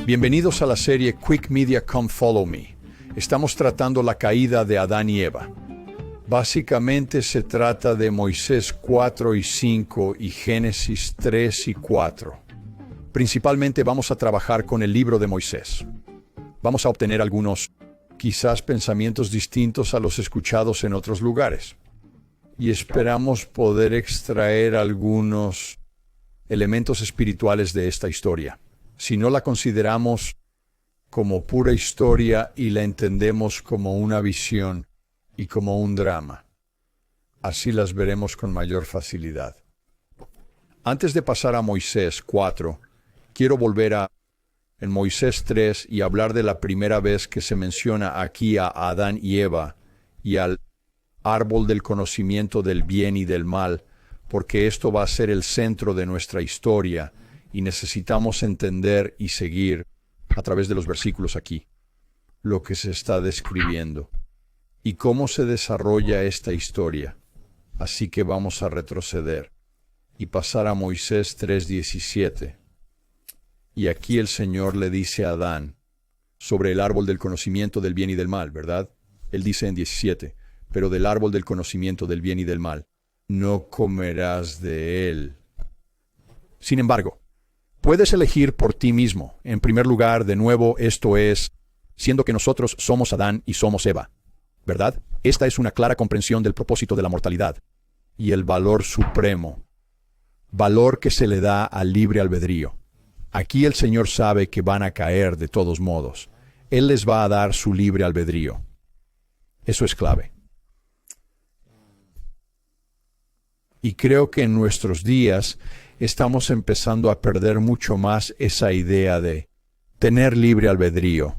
Bienvenidos a la serie Quick Media Come Follow Me. Estamos tratando la caída de Adán y Eva. Básicamente se trata de Moisés 4 y 5 y Génesis 3 y 4. Principalmente vamos a trabajar con el libro de Moisés. Vamos a obtener algunos, quizás pensamientos distintos a los escuchados en otros lugares. Y esperamos poder extraer algunos elementos espirituales de esta historia. Si no la consideramos como pura historia y la entendemos como una visión y como un drama, así las veremos con mayor facilidad. Antes de pasar a Moisés 4, quiero volver a en Moisés 3 y hablar de la primera vez que se menciona aquí a Adán y Eva y al árbol del conocimiento del bien y del mal, porque esto va a ser el centro de nuestra historia y necesitamos entender y seguir a través de los versículos aquí lo que se está describiendo y cómo se desarrolla esta historia. Así que vamos a retroceder y pasar a Moisés 3:17. Y aquí el Señor le dice a Adán sobre el árbol del conocimiento del bien y del mal, ¿verdad? Él dice en 17, pero del árbol del conocimiento del bien y del mal, no comerás de él. Sin embargo, puedes elegir por ti mismo. En primer lugar, de nuevo, esto es, siendo que nosotros somos Adán y somos Eva, ¿verdad? Esta es una clara comprensión del propósito de la mortalidad y el valor supremo, valor que se le da al libre albedrío. Aquí el Señor sabe que van a caer de todos modos. Él les va a dar su libre albedrío. Eso es clave. Y creo que en nuestros días estamos empezando a perder mucho más esa idea de tener libre albedrío.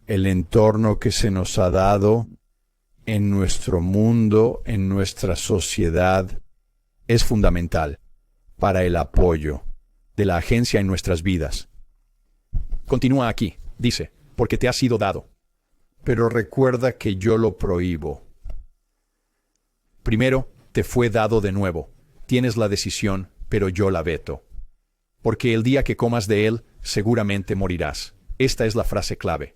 El entorno que se nos ha dado en nuestro mundo, en nuestra sociedad, es fundamental para el apoyo de la agencia en nuestras vidas. Continúa aquí, dice, porque te ha sido dado. Pero recuerda que yo lo prohíbo. Primero, te fue dado de nuevo. Tienes la decisión, pero yo la veto. Porque el día que comas de él, seguramente morirás. Esta es la frase clave.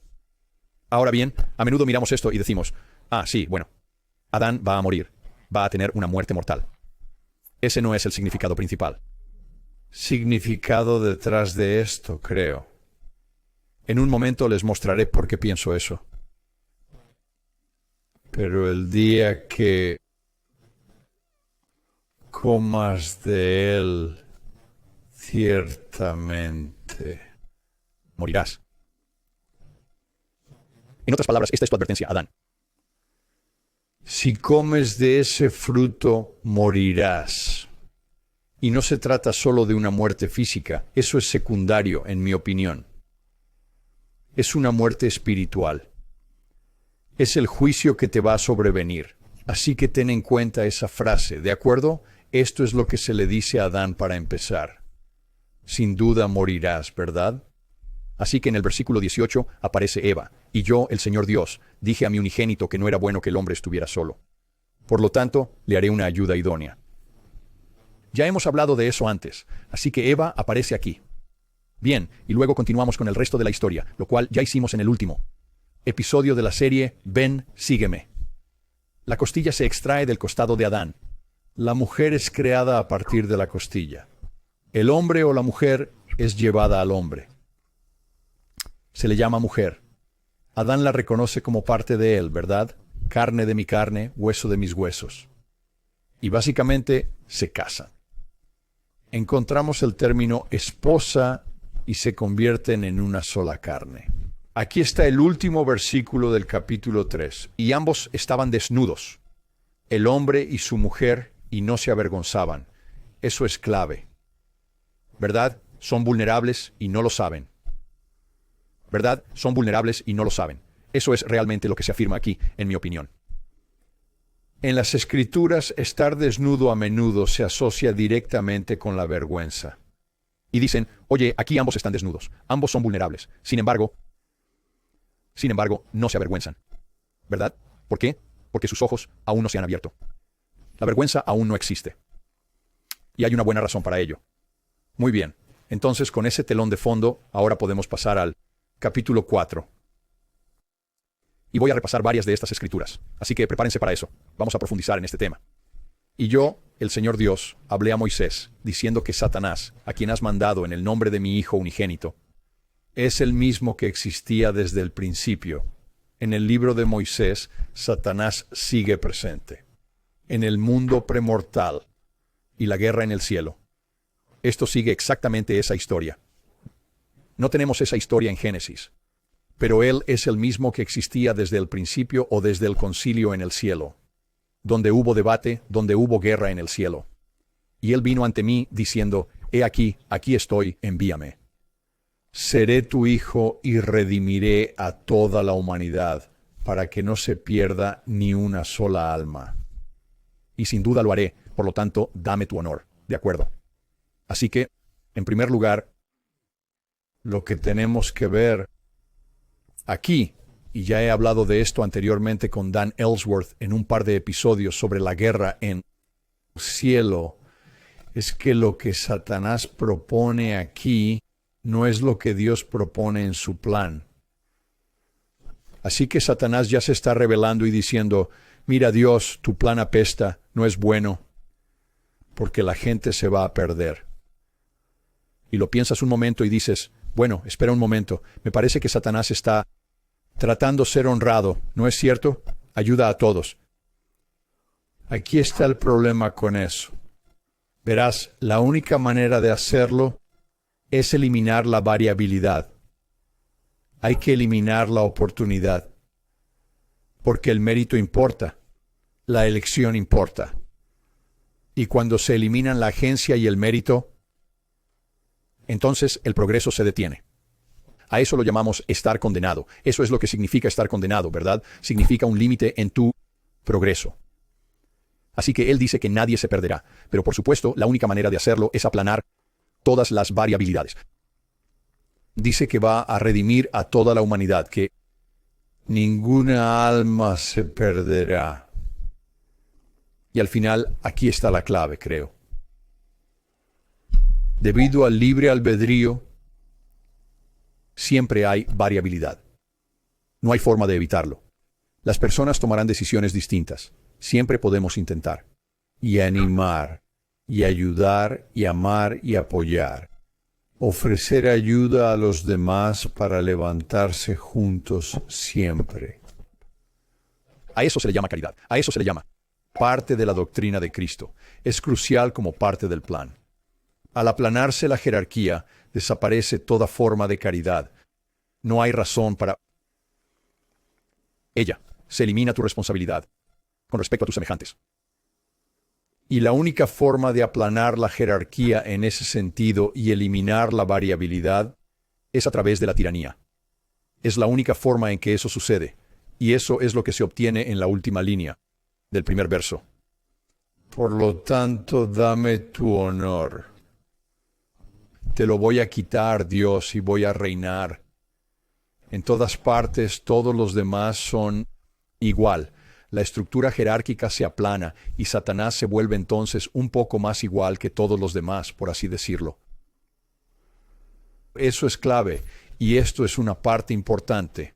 Ahora bien, a menudo miramos esto y decimos, sí, bueno, Adán va a morir, va a tener una muerte mortal. Ese no es el significado principal. Significado detrás de esto, creo. En un momento les mostraré por qué pienso eso. Pero el día que comas de él, ciertamente morirás. En otras palabras, esta es tu advertencia, Adán. Si comes de ese fruto, morirás. Y no se trata solo de una muerte física, eso es secundario, en mi opinión. Es una muerte espiritual. Es el juicio que te va a sobrevenir. Así que ten en cuenta esa frase, ¿de acuerdo? Esto es lo que se le dice a Adán para empezar. Sin duda morirás, ¿verdad? Así que en el versículo 18 aparece Eva, y yo, el Señor Dios, dije a mi unigénito que no era bueno que el hombre estuviera solo. Por lo tanto, le haré una ayuda idónea. Ya hemos hablado de eso antes, así que Eva aparece aquí. Bien, y luego continuamos con el resto de la historia, lo cual ya hicimos en el último episodio de la serie Ven, sígueme. La costilla se extrae del costado de Adán. La mujer es creada a partir de la costilla. El hombre o la mujer es llevada al hombre. Se le llama mujer. Adán la reconoce como parte de él, ¿verdad? Carne de mi carne, hueso de mis huesos. Y básicamente se casan. Encontramos el término esposa y se convierten en una sola carne. Aquí está el último versículo del capítulo 3. Y ambos estaban desnudos, el hombre y su mujer, y no se avergonzaban. Eso es clave. ¿Verdad? Son vulnerables y no lo saben. ¿Verdad? Son vulnerables y no lo saben. Eso es realmente lo que se afirma aquí, en mi opinión. En las Escrituras, estar desnudo a menudo se asocia directamente con la vergüenza. Y dicen, oye, aquí ambos están desnudos, ambos son vulnerables. Sin embargo, no se avergüenzan. ¿Verdad? ¿Por qué? Porque sus ojos aún no se han abierto. La vergüenza aún no existe. Y hay una buena razón para ello. Muy bien. Entonces, con ese telón de fondo, ahora podemos pasar al capítulo 4. Y voy a repasar varias de estas escrituras. Así que prepárense para eso. Vamos a profundizar en este tema. Y yo, el Señor Dios, hablé a Moisés, diciendo que Satanás, a quien has mandado en el nombre de mi Hijo unigénito, es el mismo que existía desde el principio. En el libro de Moisés, Satanás sigue presente. En el mundo premortal y la guerra en el cielo. Esto sigue exactamente esa historia. No tenemos esa historia en Génesis, pero Él es el mismo que existía desde el principio o desde el concilio en el cielo, donde hubo debate, donde hubo guerra en el cielo. Y Él vino ante mí diciendo, he aquí, aquí estoy, envíame. Seré tu hijo y redimiré a toda la humanidad, para que no se pierda ni una sola alma. Y sin duda lo haré, por lo tanto, dame tu honor. ¿De acuerdo? Así que, en primer lugar, lo que tenemos que ver aquí, y ya he hablado de esto anteriormente con Dan Ellsworth en un par de episodios sobre la guerra en el cielo, es que lo que Satanás propone aquí no es lo que Dios propone en su plan. Así que Satanás ya se está revelando y diciendo, mira Dios, tu plan apesta, no es bueno, porque la gente se va a perder. Y lo piensas un momento y dices, bueno, espera un momento, me parece que Satanás está tratando de ser honrado, ¿no es cierto? Ayuda a todos. Aquí está el problema con eso. Verás, la única manera de hacerlo es eliminar la variabilidad. Hay que eliminar la oportunidad. Porque el mérito importa, la elección importa. Y cuando se eliminan la agencia y el mérito, entonces el progreso se detiene. A eso lo llamamos estar condenado. Eso es lo que significa estar condenado, ¿verdad? Significa un límite en tu progreso. Así que él dice que nadie se perderá. Pero por supuesto, la única manera de hacerlo es aplanar todas las variabilidades. Dice que va a redimir a toda la humanidad, que ninguna alma se perderá. Y al final, aquí está la clave, creo. Debido al libre albedrío, siempre hay variabilidad. No hay forma de evitarlo. Las personas tomarán decisiones distintas. Siempre podemos intentar. Y animar, y ayudar, y amar, y apoyar. Ofrecer ayuda a los demás para levantarse juntos siempre. A eso se le llama caridad. A eso se le llama parte de la doctrina de Cristo. Es crucial como parte del plan. Al aplanarse la jerarquía, desaparece toda forma de caridad. No hay razón para ella. Se elimina tu responsabilidad con respecto a tus semejantes. Y la única forma de aplanar la jerarquía en ese sentido y eliminar la variabilidad es a través de la tiranía. Es la única forma en que eso sucede, y eso es lo que se obtiene en la última línea del primer verso. Por lo tanto, dame tu honor. Te lo voy a quitar, Dios, y voy a reinar. En todas partes, todos los demás son igual. La estructura jerárquica se aplana y Satanás se vuelve entonces un poco más igual que todos los demás, por así decirlo. Eso es clave, y esto es una parte importante.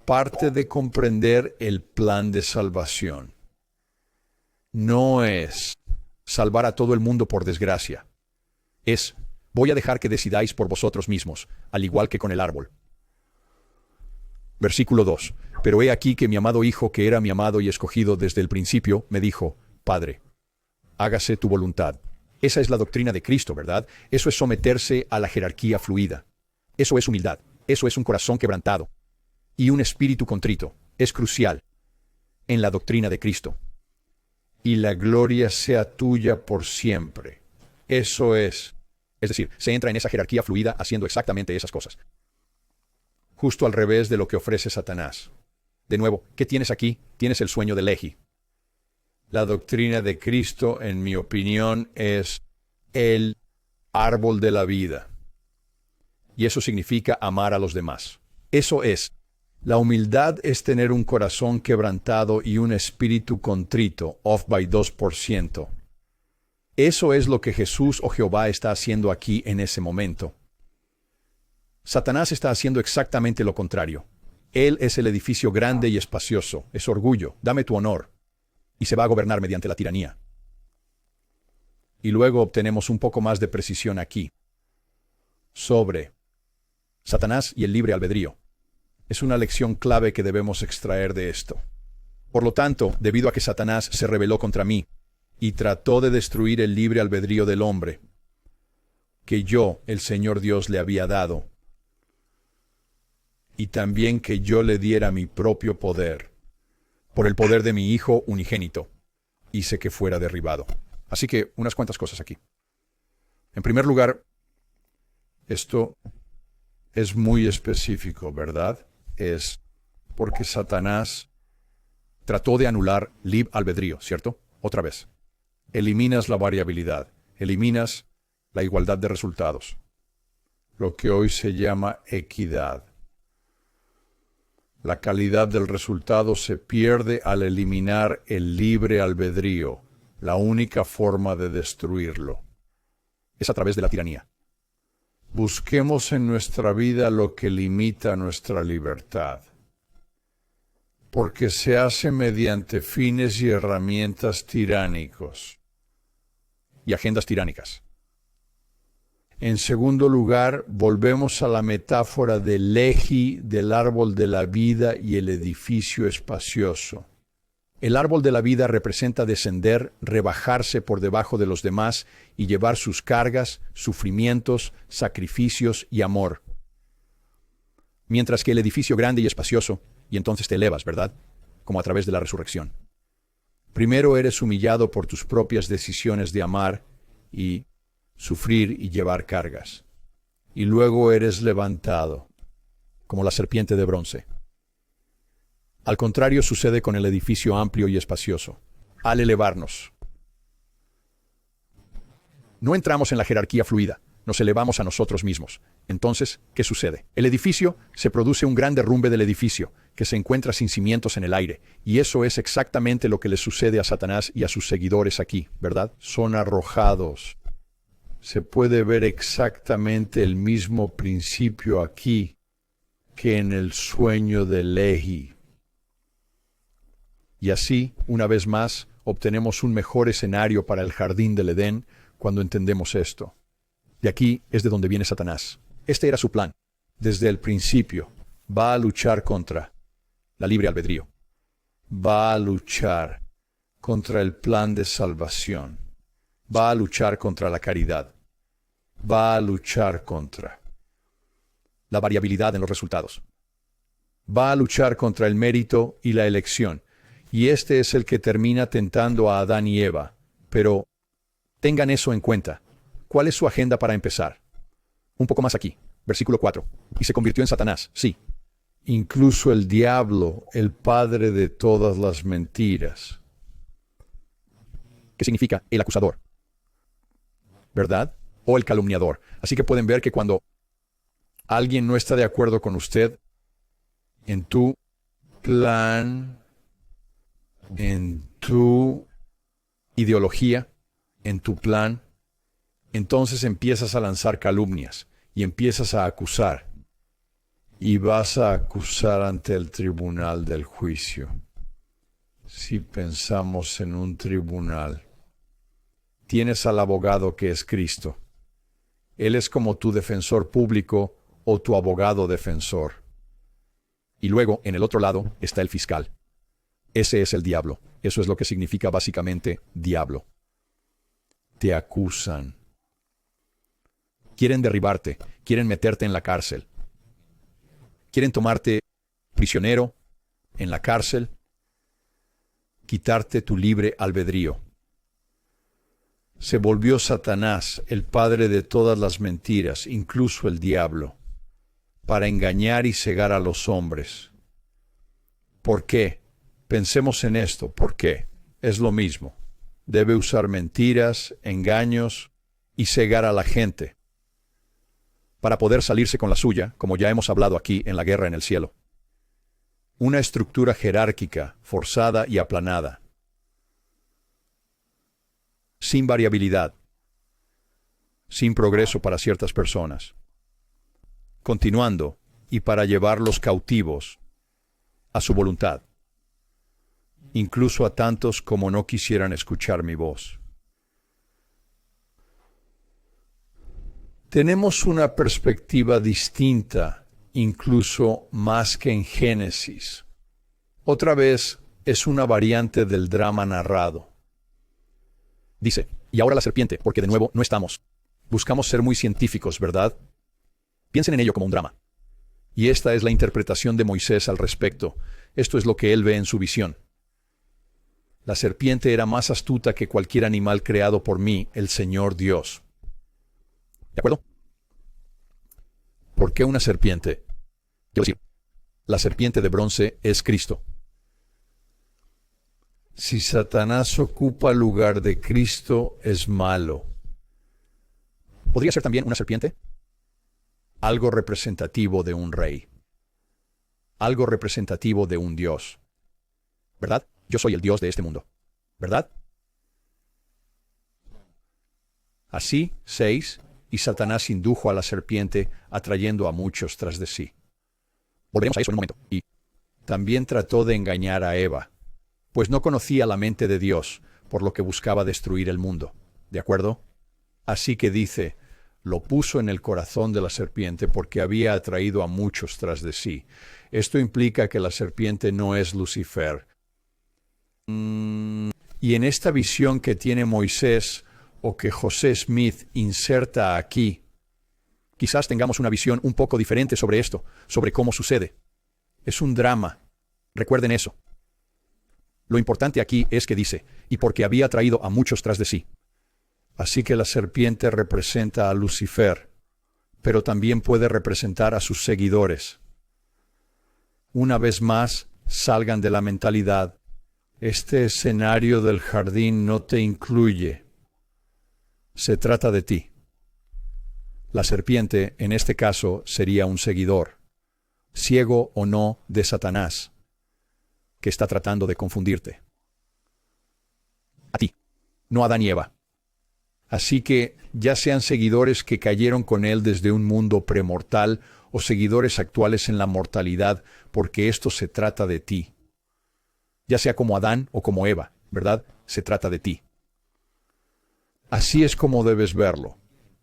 Parte de comprender el plan de salvación. No es salvar a todo el mundo por desgracia. Es, voy a dejar que decidáis por vosotros mismos, al igual que con el árbol. Versículo 2. Pero he aquí que mi amado Hijo, que era mi amado y escogido desde el principio, me dijo, Padre, hágase tu voluntad. Esa es la doctrina de Cristo, ¿verdad? Eso es someterse a la jerarquía fluida. Eso es humildad. Eso es un corazón quebrantado. Y un espíritu contrito. Es crucial en la doctrina de Cristo. Y la gloria sea tuya por siempre. Eso es. Es decir, se entra en esa jerarquía fluida haciendo exactamente esas cosas. Justo al revés de lo que ofrece Satanás. De nuevo, ¿qué tienes aquí? Tienes el sueño de Lehi. La doctrina de Cristo, en mi opinión, es el árbol de la vida. Y eso significa amar a los demás. Eso es. La humildad es tener un corazón quebrantado y un espíritu contrito, off by 2%. Eso es lo que Jesús o Jehová está haciendo aquí en ese momento. Satanás está haciendo exactamente lo contrario. Él es el edificio grande y espacioso, es orgullo, dame tu honor, y se va a gobernar mediante la tiranía. Y luego obtenemos un poco más de precisión aquí, sobre Satanás y el libre albedrío. Es una lección clave que debemos extraer de esto. Por lo tanto, debido a que Satanás se rebeló contra mí y trató de destruir el libre albedrío del hombre, que yo, el Señor Dios, le había dado, y también que yo le diera mi propio poder, por el poder de mi Hijo unigénito, hice que fuera derribado. Así que, unas cuantas cosas aquí. En primer lugar, esto es muy específico, ¿verdad? Es porque Satanás trató de anular libre albedrío, ¿cierto? Otra vez. Eliminas la variabilidad, eliminas la igualdad de resultados, lo que hoy se llama equidad. La calidad del resultado se pierde al eliminar el libre albedrío. La única forma de destruirlo es a través de la tiranía. Busquemos en nuestra vida lo que limita nuestra libertad, porque se hace mediante fines y herramientas tiránicos y agendas tiránicas. En segundo lugar, volvemos a la metáfora del leji, del árbol de la vida y el edificio espacioso. El árbol de la vida representa descender, rebajarse por debajo de los demás y llevar sus cargas, sufrimientos, sacrificios y amor. Mientras que el edificio grande y espacioso, y entonces te elevas, ¿verdad? Como a través de la resurrección. Primero eres humillado por tus propias decisiones de amar y sufrir y llevar cargas. Y luego eres levantado, como la serpiente de bronce. Al contrario sucede con el edificio amplio y espacioso. Al elevarnos, no entramos en la jerarquía fluida, nos elevamos a nosotros mismos. Entonces, ¿qué sucede? El edificio, se produce un gran derrumbe del edificio, que se encuentra sin cimientos en el aire, y eso es exactamente lo que le sucede a Satanás y a sus seguidores aquí, ¿verdad? Son arrojados. Se puede ver exactamente el mismo principio aquí que en el sueño de Lehi. Y así, una vez más, obtenemos un mejor escenario para el jardín del Edén cuando entendemos esto. De aquí es de donde viene Satanás. Este era su plan. Desde el principio, va a luchar contra la libre albedrío. Va a luchar contra el plan de salvación. Va a luchar contra la caridad. Va a luchar contra la variabilidad en los resultados. Va a luchar contra el mérito y la elección. Y este es el que termina tentando a Adán y Eva. Pero tengan eso en cuenta. ¿Cuál es su agenda para empezar? Un poco más aquí, versículo 4. Y se convirtió en Satanás, sí. Incluso el diablo, el padre de todas las mentiras. ¿Qué significa el acusador? ¿Verdad? O el calumniador. Así que pueden ver que cuando alguien no está de acuerdo con usted, en tu plan, en tu ideología, en tu plan, entonces empiezas a lanzar calumnias y empiezas a acusar. Y vas a acusar ante el tribunal del juicio. Si pensamos en un tribunal, tienes al abogado que es Cristo. Él es como tu defensor público o tu abogado defensor. Y luego, en el otro lado, está el fiscal. Ese es el diablo. Eso es lo que significa básicamente diablo. Te acusan. Quieren derribarte, quieren meterte en la cárcel. Quieren tomarte prisionero en la cárcel, quitarte tu libre albedrío. Se volvió Satanás, el padre de todas las mentiras, incluso el diablo, para engañar y cegar a los hombres. ¿Por qué? Pensemos en esto. ¿Por qué? Es lo mismo. Debe usar mentiras, engaños y cegar a la gente para poder salirse con la suya, como ya hemos hablado aquí en la guerra en el cielo. Una estructura jerárquica, forzada y aplanada. sin variabilidad, sin progreso para ciertas personas. Continuando, y para llevarlos cautivos a su voluntad, incluso a tantos como no quisieran escuchar mi voz. Tenemos una perspectiva distinta, incluso más que en Génesis. Otra vez, es una variante del drama narrado. Dice, y ahora la serpiente, porque de nuevo no estamos. Buscamos ser muy científicos, ¿verdad? Piensen en ello como un drama. Y esta es la interpretación de Moisés al respecto. Esto es lo que él ve en su visión. La serpiente era más astuta que cualquier animal creado por mí, el Señor Dios. ¿De acuerdo? ¿Por qué una serpiente? Quiero decir, la serpiente de bronce es Cristo. Si Satanás ocupa el lugar de Cristo, es malo. ¿Podría ser también una serpiente? Algo representativo de un rey. Algo representativo de un Dios. ¿Verdad? Yo soy el Dios de este mundo. ¿Verdad? Así, 6, y Satanás indujo a la serpiente, atrayendo a muchos tras de sí. Volveremos a eso en un momento. Y también trató de engañar a Eva, pues no conocía la mente de Dios, por lo que buscaba destruir el mundo. ¿De acuerdo? Así que dice, lo puso en el corazón de la serpiente porque había atraído a muchos tras de sí. Esto implica que la serpiente no es Lucifer. Y en esta visión que tiene Moisés, o que José Smith inserta aquí, quizás tengamos una visión un poco diferente sobre esto, sobre cómo sucede. Es un drama. Recuerden eso. Lo importante aquí es que dice, y porque había atraído a muchos tras de sí. Así que la serpiente representa a Lucifer, pero también puede representar a sus seguidores. Una vez más, salgan de la mentalidad. Este escenario del jardín no te incluye. Se trata de ti. La serpiente, en este caso, sería un seguidor, ciego o no, de Satanás, que está tratando de confundirte. A ti, no a Adán y Eva. Así que, ya sean seguidores que cayeron con él desde un mundo premortal o seguidores actuales en la mortalidad, porque esto se trata de ti. Ya sea como Adán o como Eva, ¿verdad? Se trata de ti. Así es como debes verlo.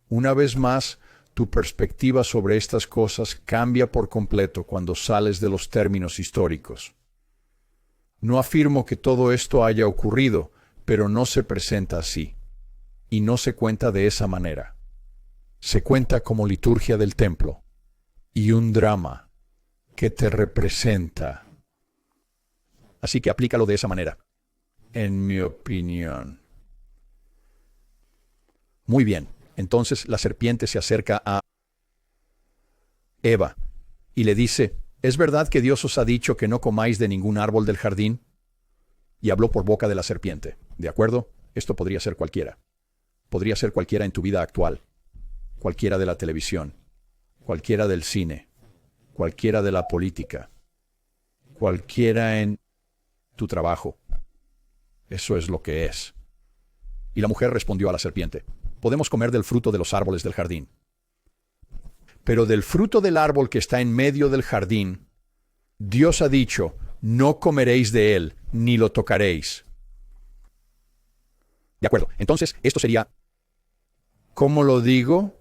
Una vez más, tu perspectiva sobre estas cosas cambia por completo cuando sales de los términos históricos. No afirmo que todo esto haya ocurrido, pero no se presenta así. Y no se cuenta de esa manera. Se cuenta como liturgia del templo y un drama que te representa. Así que aplícalo de esa manera, en mi opinión. Muy bien, entonces la serpiente se acerca a Eva y le dice, ¿es verdad que Dios os ha dicho que no comáis de ningún árbol del jardín? Y habló por boca de la serpiente. ¿De acuerdo? Esto podría ser cualquiera. Podría ser cualquiera en tu vida actual, cualquiera de la televisión, cualquiera del cine, cualquiera de la política, cualquiera en tu trabajo. Eso es lo que es. Y la mujer respondió a la serpiente, podemos comer del fruto de los árboles del jardín. Pero del fruto del árbol que está en medio del jardín, Dios ha dicho, no comeréis de él, ni lo tocaréis. De acuerdo, entonces esto sería... ¿Cómo lo digo?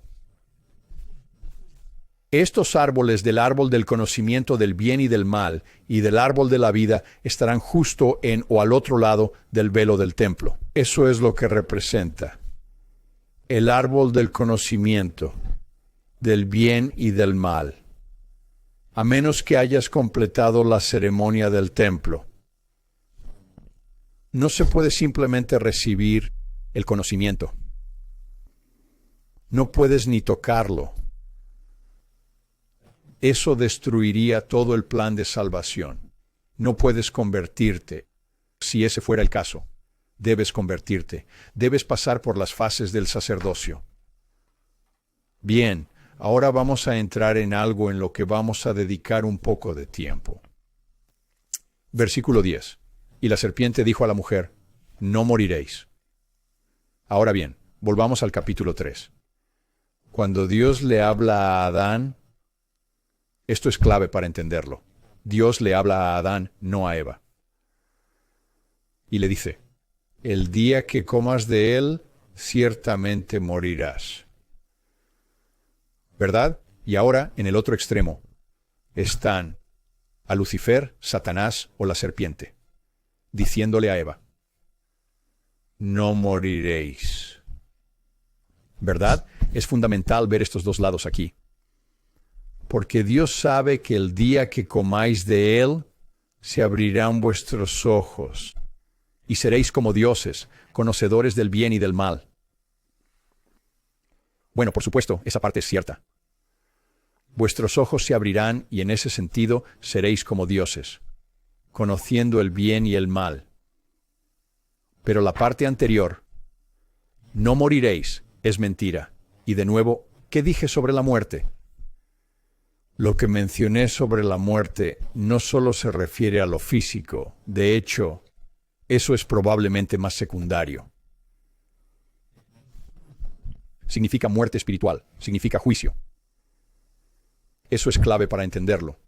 Estos árboles del árbol del conocimiento del bien y del mal y del árbol de la vida estarán justo en o al otro lado del velo del templo. Eso es lo que representa. El árbol del conocimiento del bien y del mal. A menos que hayas completado la ceremonia del templo. No se puede simplemente recibir el conocimiento. No puedes ni tocarlo. Eso destruiría todo el plan de salvación. No puedes convertirte. Si ese fuera el caso, debes convertirte. Debes pasar por las fases del sacerdocio. Bien, ahora vamos a entrar en algo en lo que vamos a dedicar un poco de tiempo. Versículo 10. Y la serpiente dijo a la mujer, no moriréis. Ahora bien, volvamos al capítulo 3. Cuando Dios le habla a Adán, esto es clave para entenderlo. Dios le habla a Adán, no a Eva. Y le dice, el día que comas de él, ciertamente morirás. ¿Verdad? Y ahora, en el otro extremo, están a Lucifer, Satanás o la serpiente, diciéndole a Eva, no moriréis. ¿Verdad? Es fundamental ver estos dos lados aquí. Porque Dios sabe que el día que comáis de él, se abrirán vuestros ojos, y seréis como dioses, conocedores del bien y del mal. Bueno, por supuesto, esa parte es cierta. Vuestros ojos se abrirán y en ese sentido seréis como dioses, conociendo el bien y el mal. Pero la parte anterior, no moriréis, es mentira. Y de nuevo, ¿qué dije sobre la muerte? Lo que mencioné sobre la muerte no solo se refiere a lo físico, de hecho, eso es probablemente más secundario. Significa muerte espiritual, significa juicio. Eso es clave para entenderlo.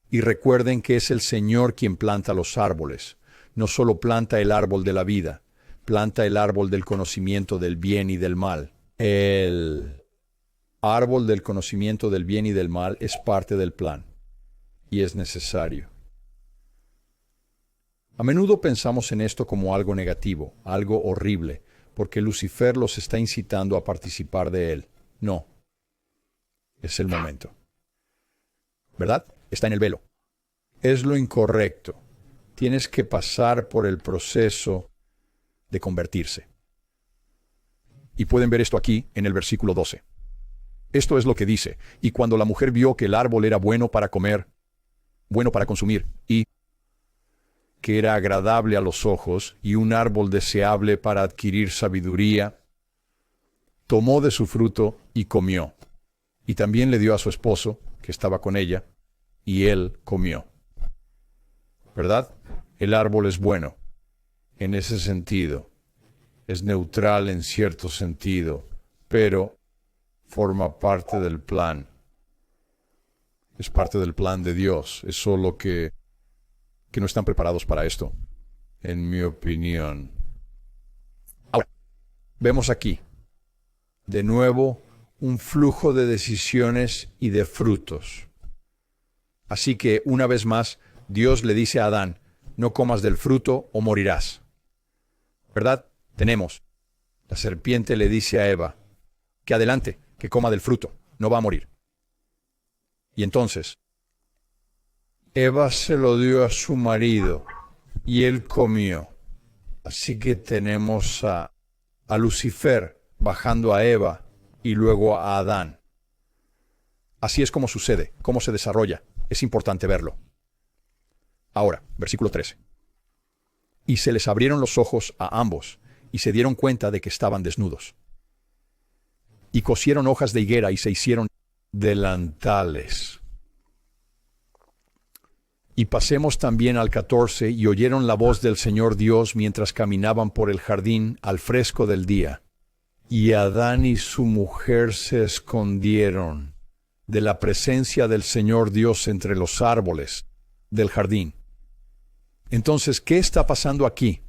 Y recuerden que es el Señor quien planta los árboles. No solo planta el árbol de la vida, planta el árbol del conocimiento del bien y del mal. El árbol del conocimiento del bien y del mal es parte del plan, y es necesario. A menudo pensamos en esto como algo negativo, algo horrible, porque Lucifer los está incitando a participar de él. No. Es el momento. ¿Verdad? Está en el velo. Es lo incorrecto. Tienes que pasar por el proceso de convertirse. Y pueden ver esto aquí en el versículo 12. Esto es lo que dice. Y cuando la mujer vio que el árbol era bueno para comer, bueno para consumir, y que era agradable a los ojos, y un árbol deseable para adquirir sabiduría, tomó de su fruto y comió. Y también le dio a su esposo, que estaba con ella, y él comió. ¿Verdad? El árbol es bueno, en ese sentido. Es neutral en cierto sentido, pero forma parte del plan. Es parte del plan de Dios. Es solo que no están preparados para esto, en mi opinión. Ahora, vemos aquí, de nuevo, un flujo de decisiones y de frutos. Así que, una vez más, Dios le dice a Adán, no comas del fruto o morirás. ¿Verdad? Tenemos. La serpiente le dice a Eva, que adelante, que coma del fruto, no va a morir. Y entonces, Eva se lo dio a su marido y él comió. Así que tenemos a Lucifer bajando a Eva y luego a Adán. Así es como sucede, cómo se desarrolla. Es importante verlo. Ahora, versículo 13. Y se les abrieron los ojos a ambos y se dieron cuenta de que estaban desnudos. Y cosieron hojas de higuera y se hicieron delantales. Y pasemos también al 14, y oyeron la voz del Señor Dios mientras caminaban por el jardín al fresco del día. Y Adán y su mujer se escondieron de la presencia del Señor Dios entre los árboles del jardín. Entonces, ¿qué está pasando aquí?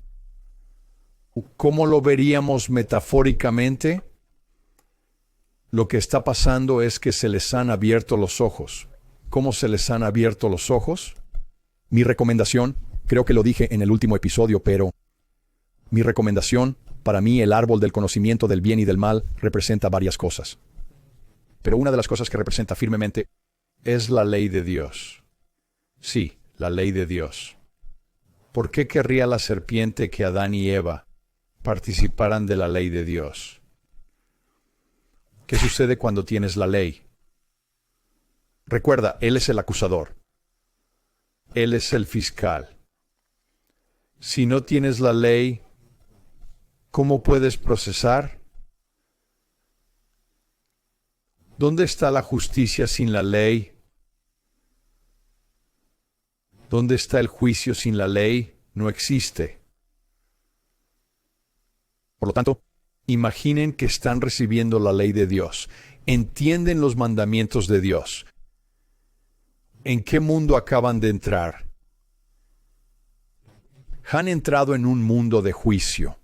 ¿Cómo lo veríamos metafóricamente? Lo que está pasando es que se les han abierto los ojos. ¿Cómo se les han abierto los ojos? Mi recomendación, creo que lo dije en el último episodio, pero mi recomendación, para mí el árbol del conocimiento del bien y del mal representa varias cosas. Pero una de las cosas que representa firmemente es la ley de Dios. Sí, la ley de Dios. ¿Por qué querría la serpiente que Adán y Eva participaran de la ley de Dios? ¿Qué sucede cuando tienes la ley? Recuerda, Él es el acusador. Él es el fiscal. Si no tienes la ley, ¿cómo puedes procesar? ¿Dónde está la justicia sin la ley? ¿Dónde está el juicio sin la ley? No existe. Por lo tanto, Imaginen que están recibiendo la ley de Dios. Entienden los mandamientos de Dios. ¿En qué mundo acaban de entrar? Han entrado en un mundo de juicio.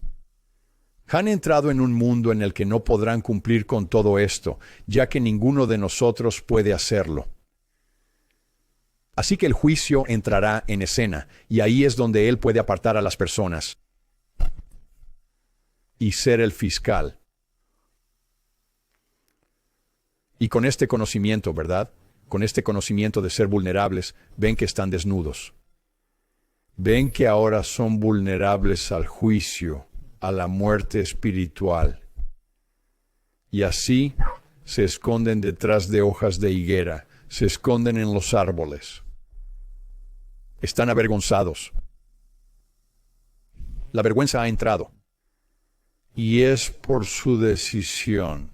Han entrado en un mundo en el que no podrán cumplir con todo esto, ya que ninguno de nosotros puede hacerlo. Así que el juicio entrará en escena, y ahí es donde Él puede apartar a las personas y ser el fiscal. Y con este conocimiento, ¿verdad? Con este conocimiento de ser vulnerables, ven que están desnudos. Ven que ahora son vulnerables al juicio, a la muerte espiritual. Y así se esconden detrás de hojas de higuera, se esconden en los árboles. Están avergonzados. La vergüenza ha entrado. Y es por su decisión.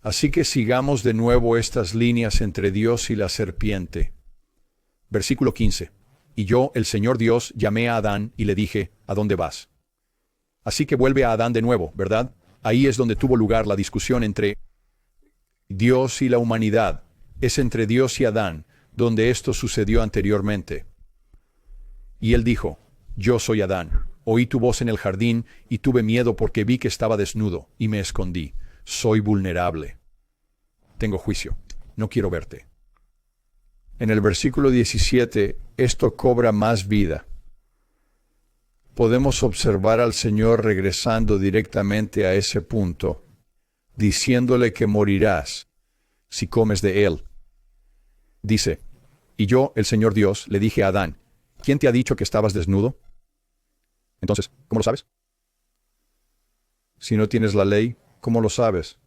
Así que sigamos de nuevo estas líneas entre Dios y la serpiente. Versículo 15. Y yo, el Señor Dios, llamé a Adán y le dije, ¿a dónde vas? Así que vuelve a Adán de nuevo, ¿verdad? Ahí es donde tuvo lugar la discusión entre Dios y la humanidad. Es entre Dios y Adán, donde esto sucedió anteriormente. Y él dijo, yo soy Adán. Oí tu voz en el jardín y tuve miedo porque vi que estaba desnudo y me escondí. Soy vulnerable. Tengo juicio. No quiero verte. En el versículo 17, esto cobra más vida. Podemos observar al Señor regresando directamente a ese punto, diciéndole que morirás si comes de él. Dice, y yo, el Señor Dios, le dije a Adán, ¿quién te ha dicho que estabas desnudo? Entonces, ¿cómo lo sabes? Si no tienes la ley, ¿cómo lo sabes?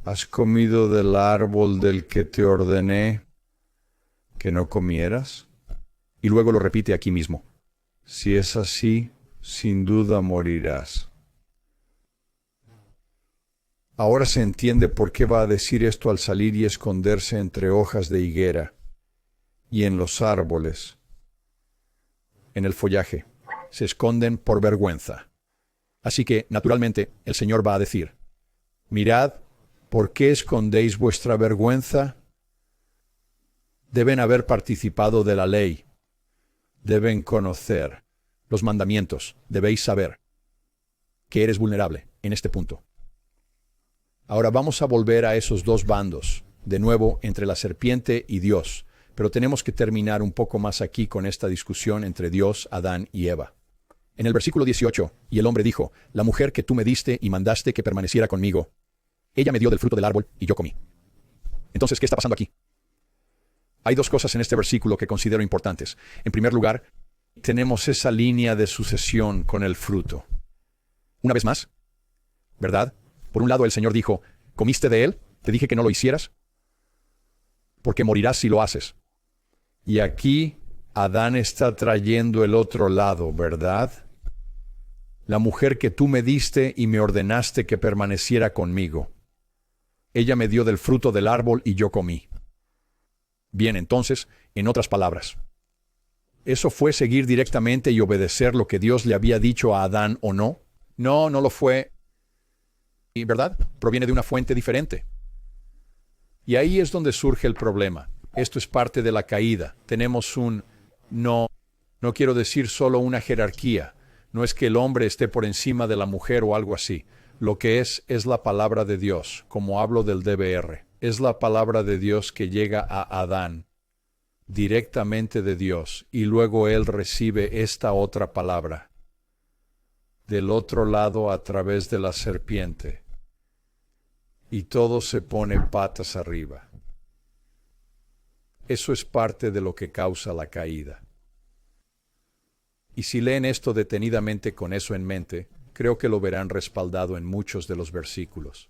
¿Has comido del árbol del que te ordené que no comieras? Y luego lo repite aquí mismo. Si es así, sin duda morirás. Ahora se entiende por qué va a decir esto al salir y esconderse entre hojas de higuera y en los árboles, en el follaje. Se esconden por vergüenza. Así que, naturalmente, el Señor va a decir, mirad, ¿por qué escondéis vuestra vergüenza? Deben haber participado de la ley. Deben conocer los mandamientos. Debéis saber que eres vulnerable en este punto. Ahora vamos a volver a esos dos bandos, de nuevo entre la serpiente y Dios, pero tenemos que terminar un poco más aquí con esta discusión entre Dios, Adán y Eva. En el versículo 18, y el hombre dijo, la mujer que tú me diste y mandaste que permaneciera conmigo, ella me dio del fruto del árbol y yo comí. Entonces, ¿qué está pasando aquí? Hay dos cosas en este versículo que considero importantes. En primer lugar, tenemos esa línea de sucesión con el fruto. Una vez más, ¿verdad? Por un lado, el Señor dijo, ¿comiste de él? Te dije que no lo hicieras, porque morirás si lo haces. Y aquí Adán está trayendo el otro lado, ¿verdad? La mujer que tú me diste y me ordenaste que permaneciera conmigo. Ella me dio del fruto del árbol y yo comí. Bien, entonces, en otras palabras, ¿eso fue seguir directamente y obedecer lo que Dios le había dicho a Adán o no? No, no lo fue. ¿Y verdad? Proviene de una fuente diferente. Y ahí es donde surge el problema. Esto es parte de la caída. Tenemos no quiero decir solo una jerarquía. No es que el hombre esté por encima de la mujer o algo así. Lo que es la palabra de Dios, como hablo del DBR. Es la palabra de Dios que llega a Adán, directamente de Dios, y luego él recibe esta otra palabra, del otro lado a través de la serpiente. Y todo se pone patas arriba. Eso es parte de lo que causa la caída. Y si leen esto detenidamente con eso en mente, creo que lo verán respaldado en muchos de los versículos.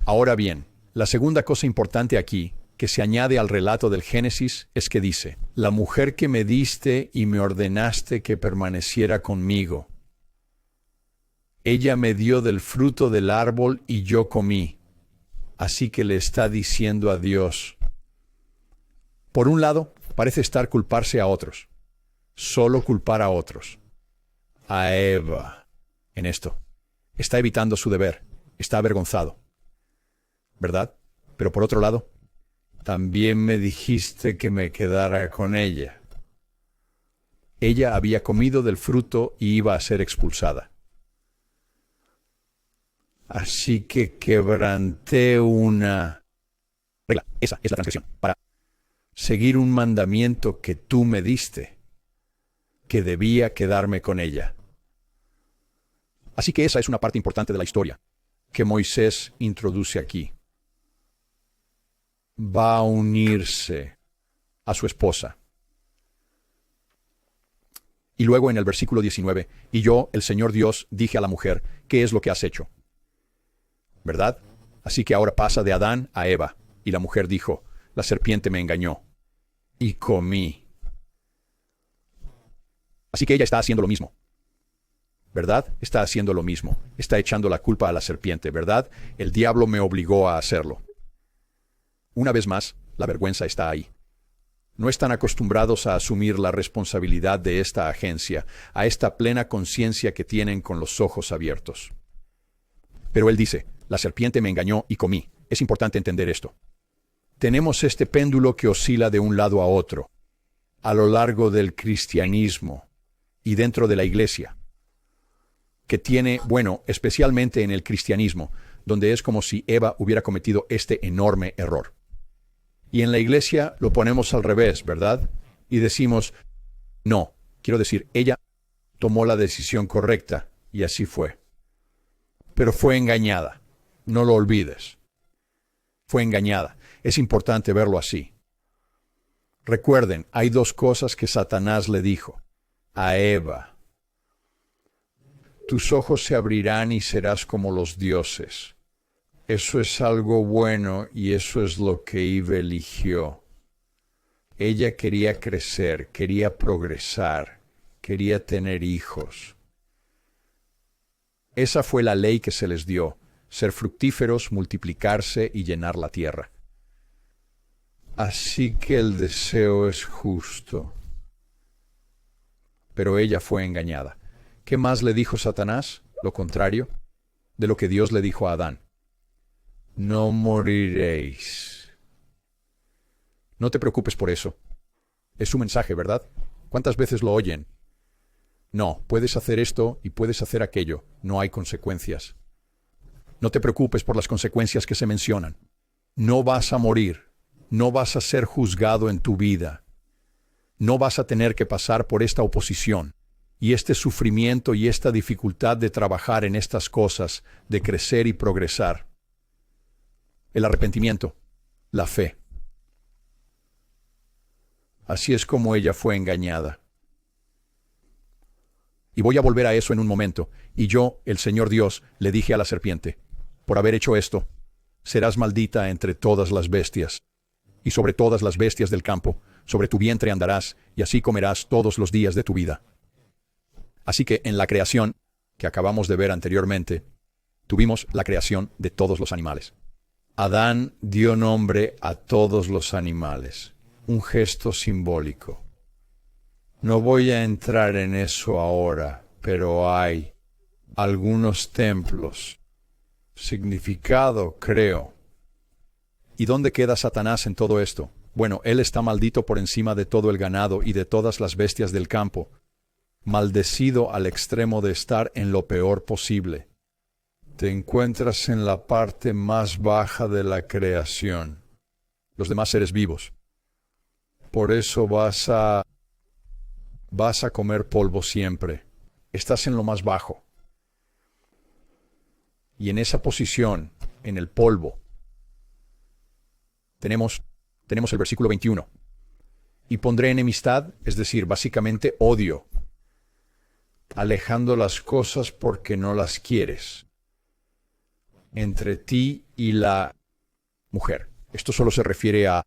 Ahora bien, la segunda cosa importante aquí, que se añade al relato del Génesis, es que dice, la mujer que me diste y me ordenaste que permaneciera conmigo. Ella me dio del fruto del árbol y yo comí. Así que le está diciendo a Dios. Por un lado, parece estar culparse a otros. Solo culpar a otros. A Eva. en esto. Está evitando su deber, está avergonzado, ¿verdad? Pero por otro lado, también me dijiste que me quedara con ella. Ella había comido del fruto y iba a ser expulsada. Así que quebranté una regla. Esa es la transgresión. Para seguir un mandamiento que tú me diste, que debía quedarme con ella. Así que esa es una parte importante de la historia que Moisés introduce aquí. Va a unirse a su esposa. Y luego en el versículo 19, y yo, el Señor Dios, dije a la mujer, ¿qué es lo que has hecho? ¿Verdad? Así que ahora pasa de Adán a Eva. Y la mujer dijo, la serpiente me engañó y comí. Así que ella está haciendo lo mismo, ¿verdad? Está haciendo lo mismo. Está echando la culpa a la serpiente, ¿verdad? El diablo me obligó a hacerlo. Una vez más, la vergüenza está ahí. No están acostumbrados a asumir la responsabilidad de esta agencia, a esta plena conciencia que tienen con los ojos abiertos. Pero él dice, la serpiente me engañó y comí. Es importante entender esto. Tenemos este péndulo que oscila de un lado a otro, a lo largo del cristianismo y dentro de la iglesia, que tiene, bueno, especialmente en el cristianismo, donde es como si Eva hubiera cometido este enorme error. Y en la iglesia lo ponemos al revés, ¿verdad? Y decimos, no, quiero decir, ella tomó la decisión correcta y así fue. Pero fue engañada, no lo olvides. Fue engañada. Es importante verlo así. Recuerden, hay dos cosas que Satanás le dijo a Eva. Tus ojos se abrirán y serás como los dioses. Eso es algo bueno y eso es lo que Eva eligió. Ella quería crecer, quería progresar, quería tener hijos. Esa fue la ley que se les dio, ser fructíferos, multiplicarse y llenar la tierra. Así que el deseo es justo. Pero ella fue engañada. ¿Qué más le dijo Satanás? Lo contrario de lo que Dios le dijo a Adán. No moriréis. No te preocupes por eso. Es su mensaje, ¿verdad? ¿Cuántas veces lo oyen? No, puedes hacer esto y puedes hacer aquello. No hay consecuencias. No te preocupes por las consecuencias que se mencionan. No vas a morir. No vas a ser juzgado en tu vida. No vas a tener que pasar por esta oposición y este sufrimiento y esta dificultad de trabajar en estas cosas, de crecer y progresar. El arrepentimiento, la fe. Así es como ella fue engañada. Y voy a volver a eso en un momento. Y yo, el Señor Dios, le dije a la serpiente, por haber hecho esto, serás maldita entre todas las bestias. Y sobre todas las bestias del campo, sobre tu vientre andarás, y así comerás todos los días de tu vida. Así que en la creación, que acabamos de ver anteriormente, tuvimos la creación de todos los animales. Adán dio nombre a todos los animales, un gesto simbólico. No voy a entrar en eso ahora, pero hay algunos templos. Significado, creo. ¿Y dónde queda Satanás en todo esto? Bueno, él está maldito por encima de todo el ganado y de todas las bestias del campo, maldecido al extremo de estar en lo peor posible. Te encuentras en la parte más baja de la creación, los demás seres vivos. Por eso vas a comer polvo siempre. Estás en lo más bajo. Y en esa posición, en el polvo, tenemos el versículo 21. Y pondré enemistad, es decir, básicamente odio, alejando las cosas porque no las quieres, entre ti y la mujer. Esto solo se refiere a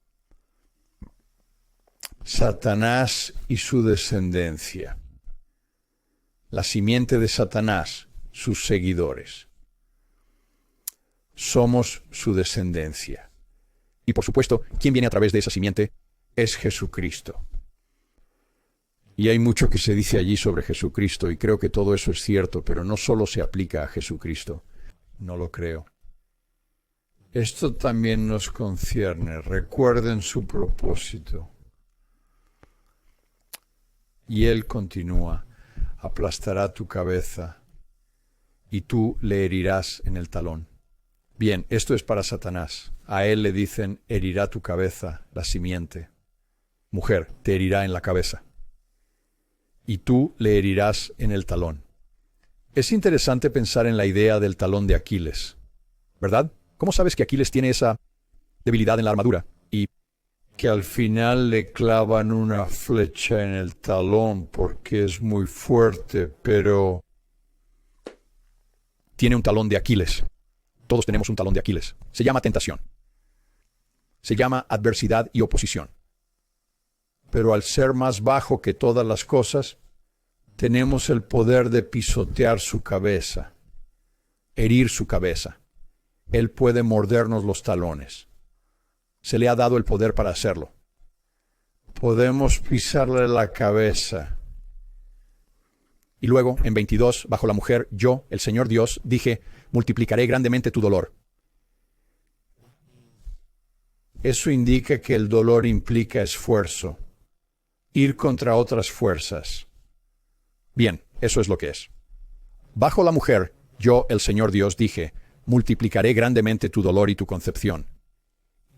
Satanás y su descendencia. La simiente de Satanás, sus seguidores. Somos su descendencia. Y por supuesto, ¿quién viene a través de esa simiente? Es Jesucristo. Y hay mucho que se dice allí sobre Jesucristo, y creo que todo eso es cierto, pero no solo se aplica a Jesucristo. No lo creo. Esto también nos concierne. Recuerden su propósito. Y él continúa: aplastará tu cabeza y tú le herirás en el talón. Bien, esto es para Satanás. A él le dicen: herirá tu cabeza, la simiente. Mujer, te herirá en la cabeza. Y tú le herirás en el talón. Es interesante pensar en la idea del talón de Aquiles, ¿verdad? ¿Cómo sabes que Aquiles tiene esa debilidad en la armadura? Y que al final le clavan una flecha en el talón porque es muy fuerte, pero tiene un talón de Aquiles. Todos tenemos un talón de Aquiles. Se llama tentación. Se llama adversidad y oposición. Pero al ser más bajo que todas las cosas, tenemos el poder de pisotear su cabeza, herir su cabeza. Él puede mordernos los talones. Se le ha dado el poder para hacerlo. Podemos pisarle la cabeza. Y luego, en 22, bajo la mujer, yo, el Señor Dios, dije: multiplicaré grandemente tu dolor. Eso indica que el dolor implica esfuerzo. Ir contra otras fuerzas. Bien, eso es lo que es. Bajo la mujer, yo, el Señor Dios, dije: multiplicaré grandemente tu dolor y tu concepción.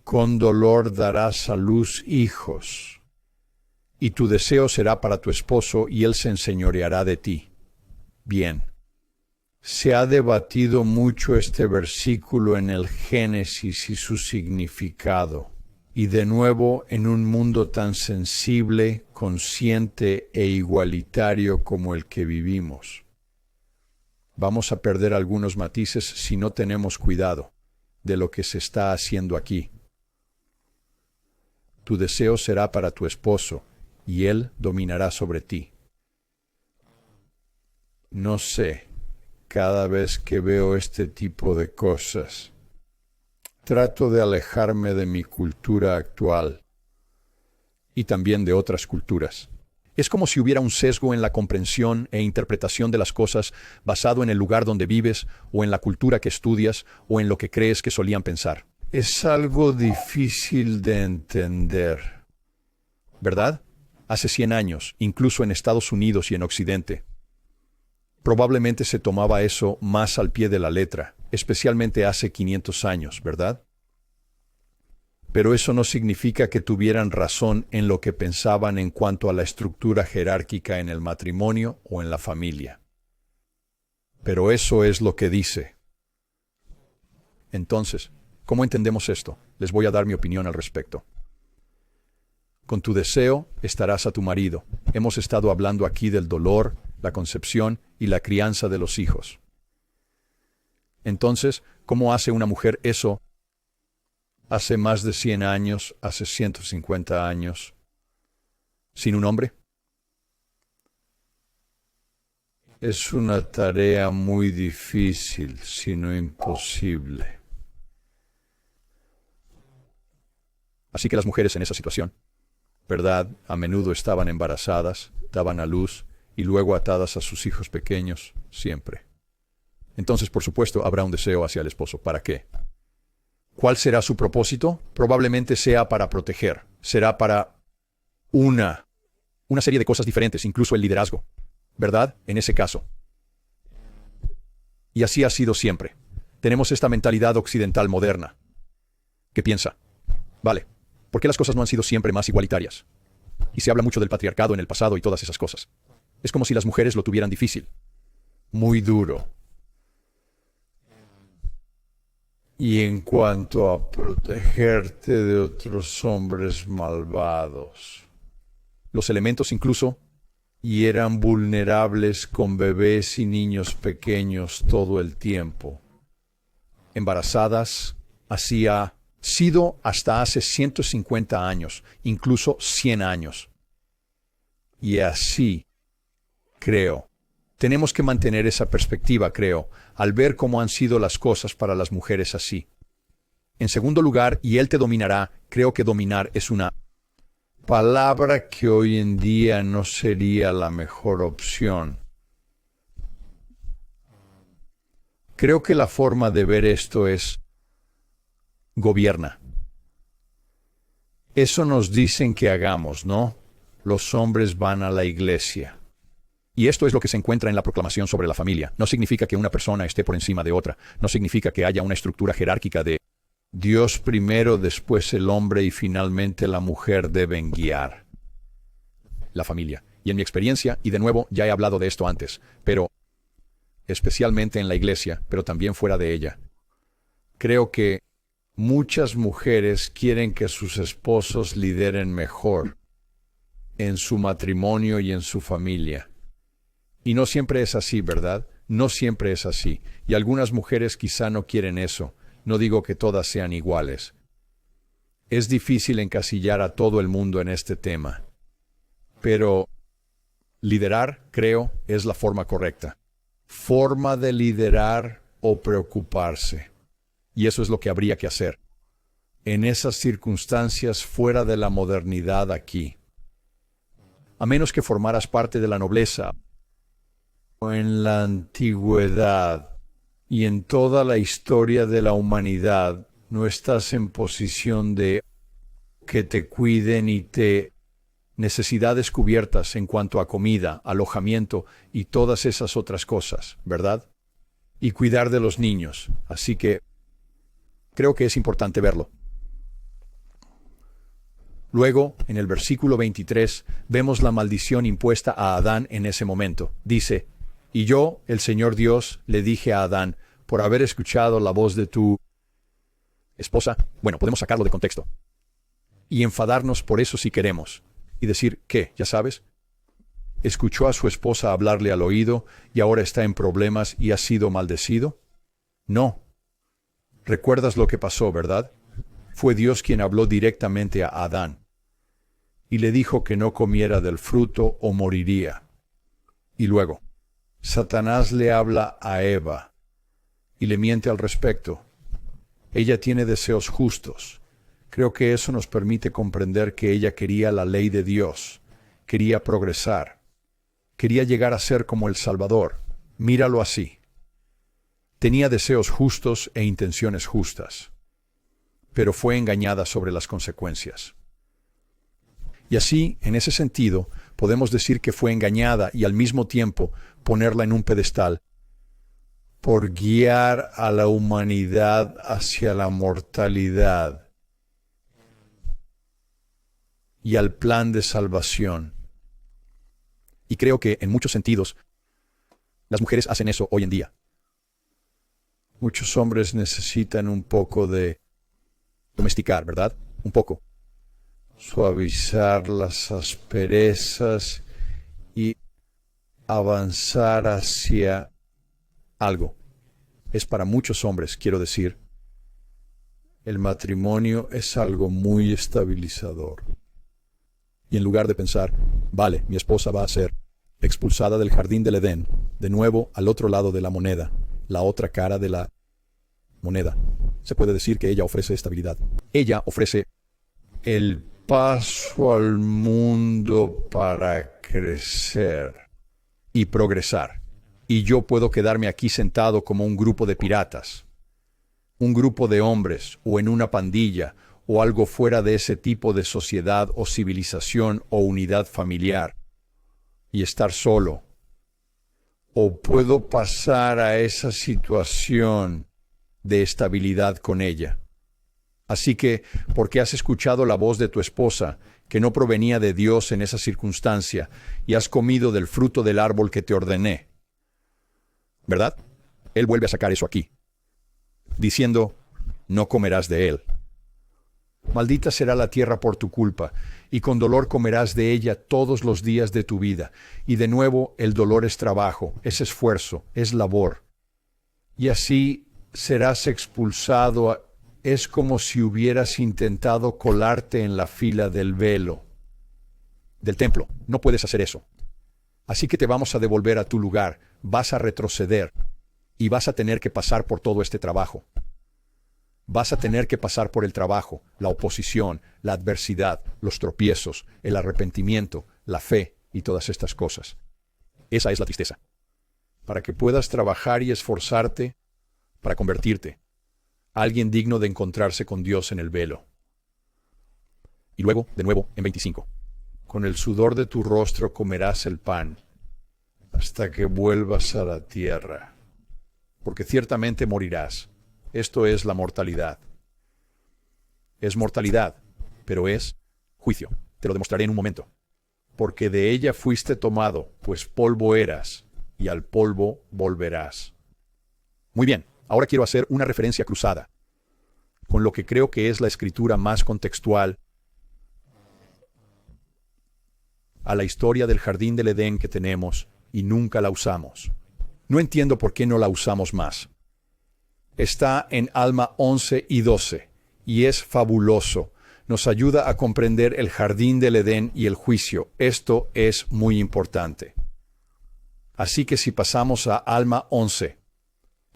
Con dolor darás a luz hijos, y tu deseo será para tu esposo, y él se enseñoreará de ti. Bien. Se ha debatido mucho este versículo en el Génesis y su significado. Y de nuevo, en un mundo tan sensible, consciente e igualitario como el que vivimos, vamos a perder algunos matices si no tenemos cuidado de lo que se está haciendo aquí. Tu deseo será para tu esposo, y él dominará sobre ti. No sé, cada vez que veo este tipo de cosas, trato de alejarme de mi cultura actual y también de otras culturas. Es como si hubiera un sesgo en la comprensión e interpretación de las cosas basado en el lugar donde vives, o en la cultura que estudias, o en lo que crees que solían pensar. Es algo difícil de entender, ¿verdad? Hace 100 años, incluso en Estados Unidos y en Occidente, probablemente se tomaba eso más al pie de la letra, especialmente hace 500 años, ¿verdad? Pero eso no significa que tuvieran razón en lo que pensaban en cuanto a la estructura jerárquica en el matrimonio o en la familia. Pero eso es lo que dice. Entonces, ¿cómo entendemos esto? Les voy a dar mi opinión al respecto. Con tu deseo estarás a tu marido. Hemos estado hablando aquí del dolor, la concepción y la crianza de los hijos. Entonces, ¿cómo hace una mujer eso hace más de 100 años, hace 150 años, sin un hombre? Es una tarea muy difícil, si no imposible. Así que las mujeres en esa situación, ¿verdad?, a menudo estaban embarazadas, daban a luz, y luego atadas a sus hijos pequeños, siempre. Entonces, por supuesto, habrá un deseo hacia el esposo. ¿Para qué? ¿Cuál será su propósito? Probablemente sea para proteger. Será para una serie de cosas diferentes, incluso el liderazgo, ¿verdad? En ese caso. Y así ha sido siempre. Tenemos esta mentalidad occidental moderna que piensa: vale, ¿por qué las cosas no han sido siempre más igualitarias? Y se habla mucho del patriarcado en el pasado y todas esas cosas. Es como si las mujeres lo tuvieran difícil. Muy duro. Y en cuanto a protegerte de otros hombres malvados, los elementos incluso, y eran vulnerables con bebés y niños pequeños todo el tiempo. Embarazadas, así ha sido hasta hace 150 años, incluso 100 años. Y así, creo, tenemos que mantener esa perspectiva, creo, al ver cómo han sido las cosas para las mujeres así. En segundo lugar, y él te dominará, creo que dominar es una palabra que hoy en día no sería la mejor opción. Creo que la forma de ver esto es gobierna. Eso nos dicen que hagamos, ¿no? Los hombres van a la iglesia. Y esto es lo que se encuentra en la proclamación sobre la familia. No significa que una persona esté por encima de otra. No significa que haya una estructura jerárquica de Dios primero, después el hombre y finalmente la mujer deben guiar la familia. Y en mi experiencia, y de nuevo ya he hablado de esto antes, pero especialmente en la iglesia, pero también fuera de ella, creo que muchas mujeres quieren que sus esposos lideren mejor en su matrimonio y en su familia. Y no siempre es así, ¿verdad? No siempre es así. Y algunas mujeres quizá no quieren eso. No digo que todas sean iguales. Es difícil encasillar a todo el mundo en este tema. Pero liderar, creo, es la forma correcta. Forma de liderar o preocuparse. Y eso es lo que habría que hacer. En esas circunstancias fuera de la modernidad aquí. A menos que formaras parte de la nobleza o en la antigüedad y en toda la historia de la humanidad, no estás en posición de que te cuiden y te necesidades cubiertas en cuanto a comida, alojamiento y todas esas otras cosas, ¿verdad? Y cuidar de los niños. Así que creo que es importante verlo. Luego, en el versículo 23, vemos la maldición impuesta a Adán en ese momento. Dice, y yo, el Señor Dios, le dije a Adán, por haber escuchado la voz de tu esposa, bueno, podemos sacarlo de contexto, y enfadarnos por eso si queremos, y decir, ¿qué? ¿Ya sabes? ¿Escuchó a su esposa hablarle al oído y ahora está en problemas y ha sido maldecido? No. ¿Recuerdas lo que pasó, verdad? Fue Dios quien habló directamente a Adán y le dijo que no comiera del fruto o moriría. Y luego, Satanás le habla a Eva y le miente al respecto. Ella tiene deseos justos. Creo que eso nos permite comprender que ella quería la ley de Dios, quería progresar, quería llegar a ser como el Salvador. Míralo así. Tenía deseos justos e intenciones justas, pero fue engañada sobre las consecuencias. Y así, en ese sentido, podemos decir que fue engañada y al mismo tiempo ponerla en un pedestal por guiar a la humanidad hacia la mortalidad y al plan de salvación. Y creo que en muchos sentidos las mujeres hacen eso hoy en día. Muchos hombres necesitan un poco de domesticar, ¿verdad? Un poco. Suavizar las asperezas y avanzar hacia algo. Es para muchos hombres, quiero decir. El matrimonio es algo muy estabilizador. Y en lugar de pensar, vale, mi esposa va a ser expulsada del jardín del Edén, de nuevo al otro lado de la moneda, la otra cara de la moneda. Se puede decir que ella ofrece estabilidad. Ella ofrece el paso al mundo para crecer y progresar. Y yo puedo quedarme aquí sentado como un grupo de piratas, un grupo de hombres, o en una pandilla, o algo fuera de ese tipo de sociedad o civilización o unidad familiar, y estar solo. O puedo pasar a esa situación de estabilidad con ella. Así que, porque has escuchado la voz de tu esposa, que no provenía de Dios en esa circunstancia, y has comido del fruto del árbol que te ordené, ¿verdad? Él vuelve a sacar eso aquí, diciendo, no comerás de él. Maldita será la tierra por tu culpa, y con dolor comerás de ella todos los días de tu vida. Y de nuevo el dolor es trabajo, es esfuerzo, es labor. Y así serás expulsado. Es como si hubieras intentado colarte en la fila del velo del templo. No puedes hacer eso. Así que te vamos a devolver a tu lugar, vas a retroceder y vas a tener que pasar por todo este trabajo. Vas a tener que pasar por el trabajo, la oposición, la adversidad, los tropiezos, el arrepentimiento, la fe y todas estas cosas. Esa es la tristeza. Para que puedas trabajar y esforzarte para convertirte a alguien digno de encontrarse con Dios en el velo. Y luego, de nuevo, en 25. Con el sudor de tu rostro comerás el pan hasta que vuelvas a la tierra, porque ciertamente morirás. Esto es la mortalidad. Es mortalidad, pero es juicio. Te lo demostraré en un momento. Porque de ella fuiste tomado, pues polvo eras, y al polvo volverás. Muy bien, ahora quiero hacer una referencia cruzada con lo que creo que es la escritura más contextual a la historia del jardín del Edén que tenemos y nunca la usamos. No entiendo por qué no la usamos más. Está en Alma 11 y 12, y es fabuloso. Nos ayuda a comprender el jardín del Edén y el juicio. Esto es muy importante. Así que si pasamos a Alma 11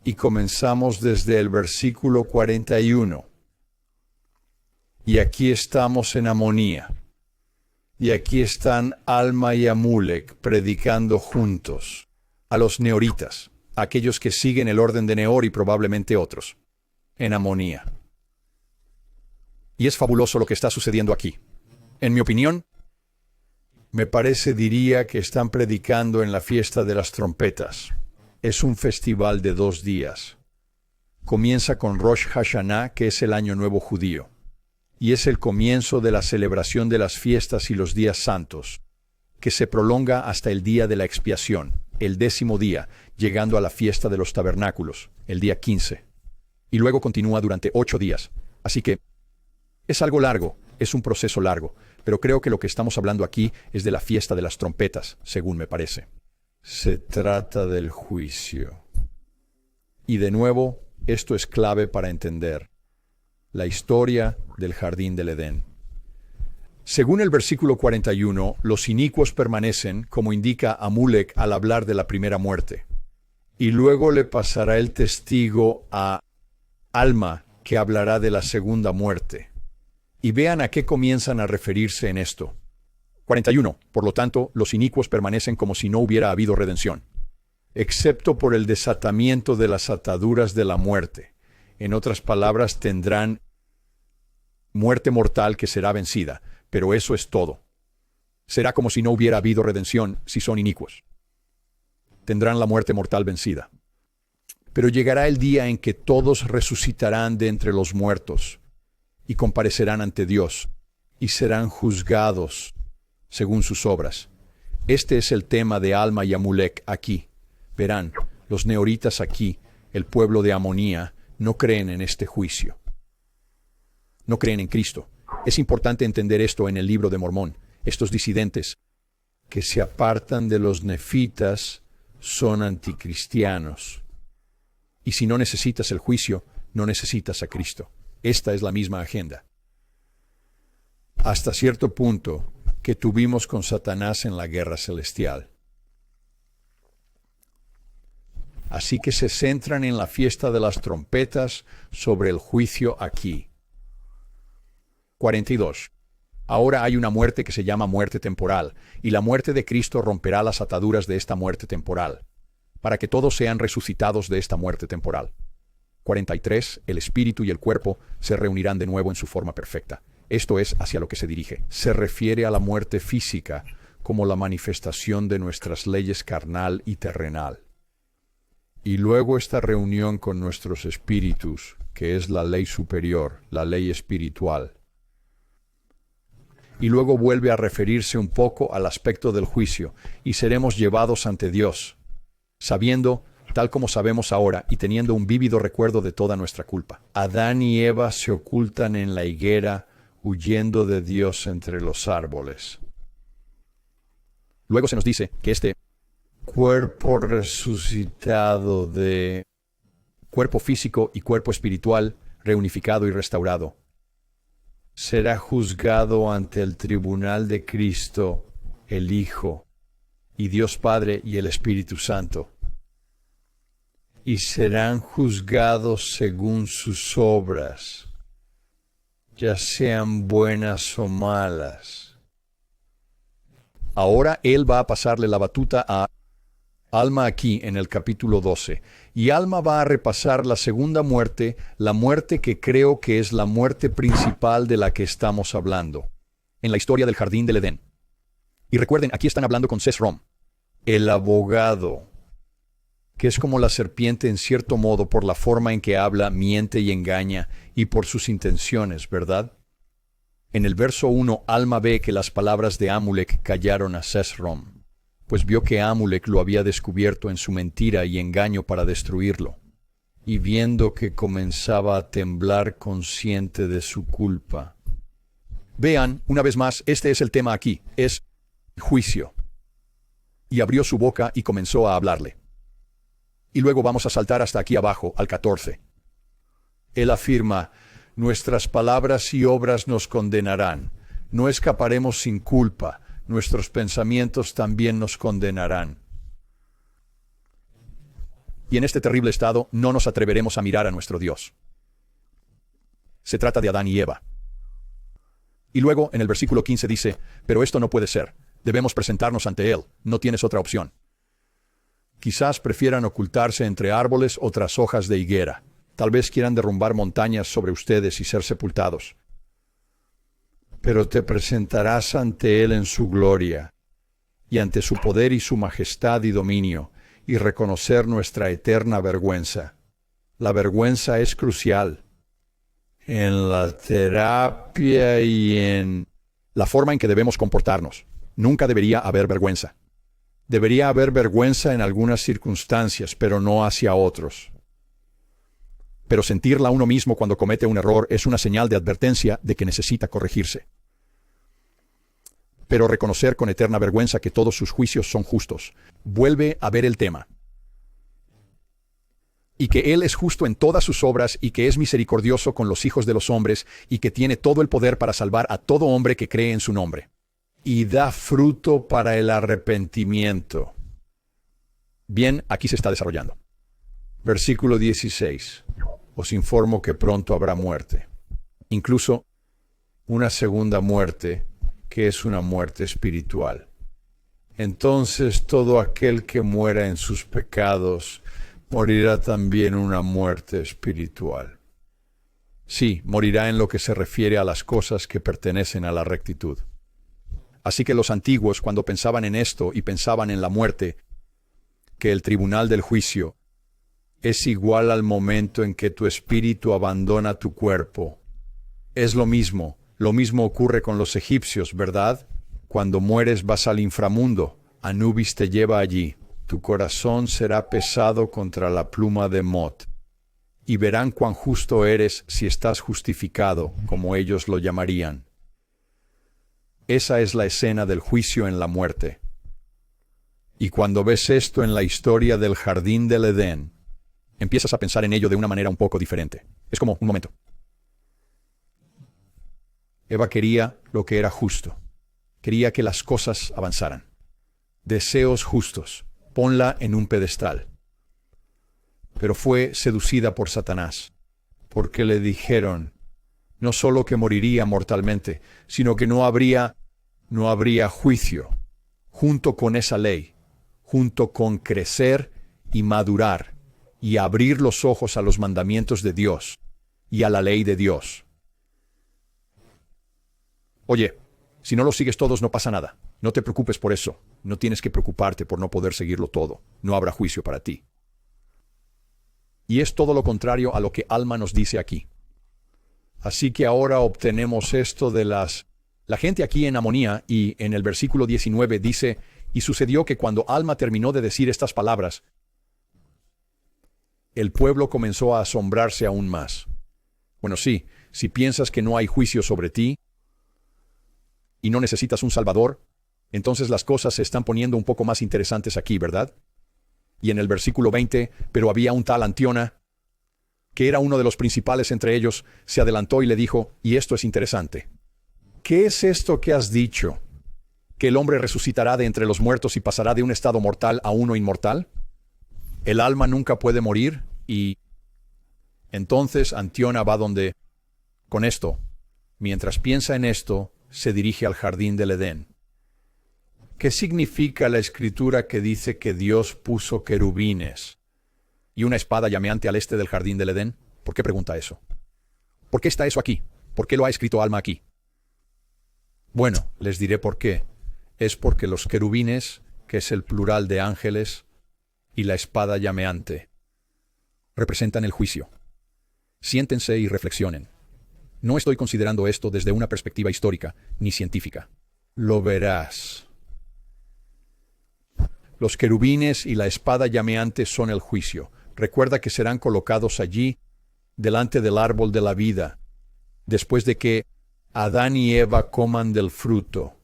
y comenzamos desde el versículo 41, y aquí estamos en Amonía, y aquí están Alma y Amulek predicando juntos a los neoritas, aquellos que siguen el orden de Neor y probablemente otros, en Amonía. Y es fabuloso lo que está sucediendo aquí. En mi opinión, diría que están predicando en la fiesta de las trompetas. Es un festival de 2 días. Comienza con Rosh Hashanah, que es el Año Nuevo judío, y es el comienzo de la celebración de las fiestas y los días santos, que se prolonga hasta el día de la expiación, el 10º día, llegando a la fiesta de los tabernáculos, el día 15. Y luego continúa durante 8 días. Así que es algo largo, es un proceso largo, pero creo que lo que estamos hablando aquí es de la fiesta de las trompetas, según me parece. Se trata del juicio. Y de nuevo, esto es clave para entender la historia del jardín del Edén. Según el versículo 41, los inicuos permanecen, como indica Amulek al hablar de la primera muerte. Y luego le pasará el testigo a Alma, que hablará de la segunda muerte. Y vean a qué comienzan a referirse en esto. 41. Por lo tanto, los inicuos permanecen como si no hubiera habido redención, excepto por el desatamiento de las ataduras de la muerte. En otras palabras, tendrán muerte mortal que será vencida, pero eso es todo. Será como si no hubiera habido redención si son inicuos. Tendrán la muerte mortal vencida. Pero llegará el día en que todos resucitarán de entre los muertos y comparecerán ante Dios y serán juzgados según sus obras. Este es el tema de Alma y Amulek aquí. Verán, los neoritas aquí, el pueblo de Amonía, no creen en este juicio. No creen en Cristo. Es importante entender esto en el libro de Mormón. Estos disidentes que se apartan de los nefitas son anticristianos. Y si no necesitas el juicio, no necesitas a Cristo. Esta es la misma agenda. Hasta cierto punto que tuvimos con Satanás en la guerra celestial. Así que se centran en la fiesta de las trompetas sobre el juicio aquí. 42. Ahora hay una muerte que se llama muerte temporal, y la muerte de Cristo romperá las ataduras de esta muerte temporal, para que todos sean resucitados de esta muerte temporal. 43. El espíritu y el cuerpo se reunirán de nuevo en su forma perfecta. Esto es hacia lo que se dirige. Se refiere a la muerte física como la manifestación de nuestras leyes carnal y terrenal. Y luego esta reunión con nuestros espíritus, que es la ley superior, la ley espiritual. Y luego vuelve a referirse un poco al aspecto del juicio, y seremos llevados ante Dios, sabiendo, tal como sabemos ahora, y teniendo un vívido recuerdo de toda nuestra culpa. Adán y Eva se ocultan en la higuera, huyendo de Dios entre los árboles. Luego se nos dice que este cuerpo resucitado de cuerpo físico y cuerpo espiritual, reunificado y restaurado, será juzgado ante el tribunal de Cristo, el Hijo, y Dios Padre y el Espíritu Santo. y serán juzgados según sus obras, ya sean buenas o malas. Ahora él va a pasarle la batuta a Alma aquí en el capítulo 12, y Alma va a repasar la segunda muerte, la muerte que creo que es la muerte principal de la que estamos hablando, en la historia del jardín del Edén. Y recuerden, aquí están hablando con Sesrom, el abogado, que es como la serpiente en cierto modo por la forma en que habla, miente y engaña, y por sus intenciones, ¿verdad? En el verso 1, Alma ve que las palabras de Amulek callaron a Sesrom, pues vio que Amulek lo había descubierto en su mentira y engaño para destruirlo, y viendo que comenzaba a temblar consciente de su culpa. Vean, una vez más, este es el tema aquí, es juicio. Y abrió su boca y comenzó a hablarle. Y luego vamos a saltar hasta aquí abajo, al 14. Él afirma, nuestras palabras y obras nos condenarán, no escaparemos sin culpa, nuestros pensamientos también nos condenarán. Y en este terrible estado no nos atreveremos a mirar a nuestro Dios. Se trata de Adán y Eva. Y luego en el versículo 15 dice, pero esto no puede ser, debemos presentarnos ante Él, no tienes otra opción. Quizás prefieran ocultarse entre árboles o tras hojas de higuera. Tal vez quieran derrumbar montañas sobre ustedes y ser sepultados. Pero te presentarás ante Él en su gloria, y ante su poder y su majestad y dominio, y reconocer nuestra eterna vergüenza. La vergüenza es crucial en la terapia y en la forma en que debemos comportarnos. Nunca debería haber vergüenza. Debería haber vergüenza en algunas circunstancias, pero no hacia otros. Pero sentirla uno mismo cuando comete un error es una señal de advertencia de que necesita corregirse. Pero reconocer con eterna vergüenza que todos sus juicios son justos. Vuelve a ver el tema. Y que Él es justo en todas sus obras y que es misericordioso con los hijos de los hombres y que tiene todo el poder para salvar a todo hombre que cree en su nombre. Y da fruto para el arrepentimiento. Bien, aquí se está desarrollando. Versículo 16. Os informo que pronto habrá muerte. Incluso una segunda muerte, que es una muerte espiritual. Entonces todo aquel que muera en sus pecados morirá también una muerte espiritual. Sí, morirá en lo que se refiere a las cosas que pertenecen a la rectitud. Así que los antiguos, cuando pensaban en esto y pensaban en la muerte, que el tribunal del juicio es igual al momento en que tu espíritu abandona tu cuerpo. Es lo mismo ocurre con los egipcios, ¿verdad? Cuando mueres vas al inframundo, Anubis te lleva allí, tu corazón será pesado contra la pluma de Mot, y verán cuán justo eres si estás justificado, como ellos lo llamarían. Esa es la escena del juicio en la muerte. Y cuando ves esto en la historia del jardín del Edén, empiezas a pensar en ello de una manera un poco diferente. Es como, un momento. Eva quería lo que era justo. Quería que las cosas avanzaran. Deseos justos. Ponla en un pedestal. Pero fue seducida por Satanás, porque le dijeron, no solo que moriría mortalmente, sino que no habría juicio, junto con esa ley, junto con crecer y madurar, y abrir los ojos a los mandamientos de Dios y a la ley de Dios. Oye, si no lo sigues todos no pasa nada. No te preocupes por eso. No tienes que preocuparte por no poder seguirlo todo. No habrá juicio para ti. Y es todo lo contrario a lo que Alma nos dice aquí. Así que ahora obtenemos esto de la gente aquí en Amonía, y en el versículo 19 dice, y sucedió que cuando Alma terminó de decir estas palabras, el pueblo comenzó a asombrarse aún más. Bueno, sí, si piensas que no hay juicio sobre ti y no necesitas un salvador, entonces las cosas se están poniendo un poco más interesantes aquí, ¿verdad? Y en el versículo 20, pero había un tal Antiona, que era uno de los principales entre ellos, se adelantó y le dijo, y esto es interesante, ¿qué es esto que has dicho? ¿Que el hombre resucitará de entre los muertos y pasará de un estado mortal a uno inmortal? El alma nunca puede morir y entonces Antíona va donde, con esto, mientras piensa en esto, se dirige al jardín del Edén. ¿Qué significa la escritura que dice que Dios puso querubines y una espada llameante al este del jardín del Edén? ¿Por qué pregunta eso? ¿Por qué está eso aquí? ¿Por qué lo ha escrito Alma aquí? Bueno, les diré por qué. Es porque los querubines, que es el plural de ángeles, y la espada llameante, representan el juicio. Siéntense y reflexionen. No estoy considerando esto desde una perspectiva histórica ni científica. Lo verás. Los querubines y la espada llameante son el juicio. Recuerda que serán colocados allí, delante del árbol de la vida, después de que Adán y Eva coman del fruto.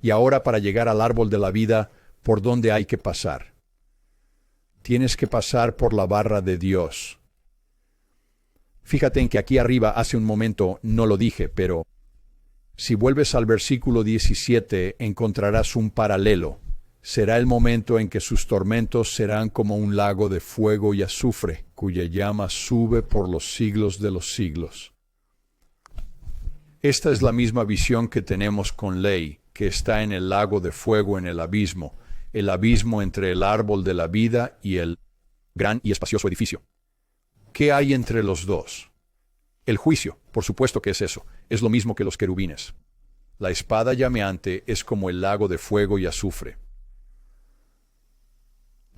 Y ahora, para llegar al árbol de la vida, ¿por dónde hay que pasar? Tienes que pasar por la barra de Dios. Fíjate en que aquí arriba hace un momento no lo dije, pero si vuelves al versículo 17 encontrarás un paralelo. Será el momento en que sus tormentos serán como un lago de fuego y azufre, cuya llama sube por los siglos de los siglos. Esta es la misma visión que tenemos con Ley, que está en el lago de fuego en el abismo entre el árbol de la vida y el gran y espacioso edificio. ¿Qué hay entre los dos? El juicio, por supuesto que es eso, es lo mismo que los querubines. La espada llameante es como el lago de fuego y azufre.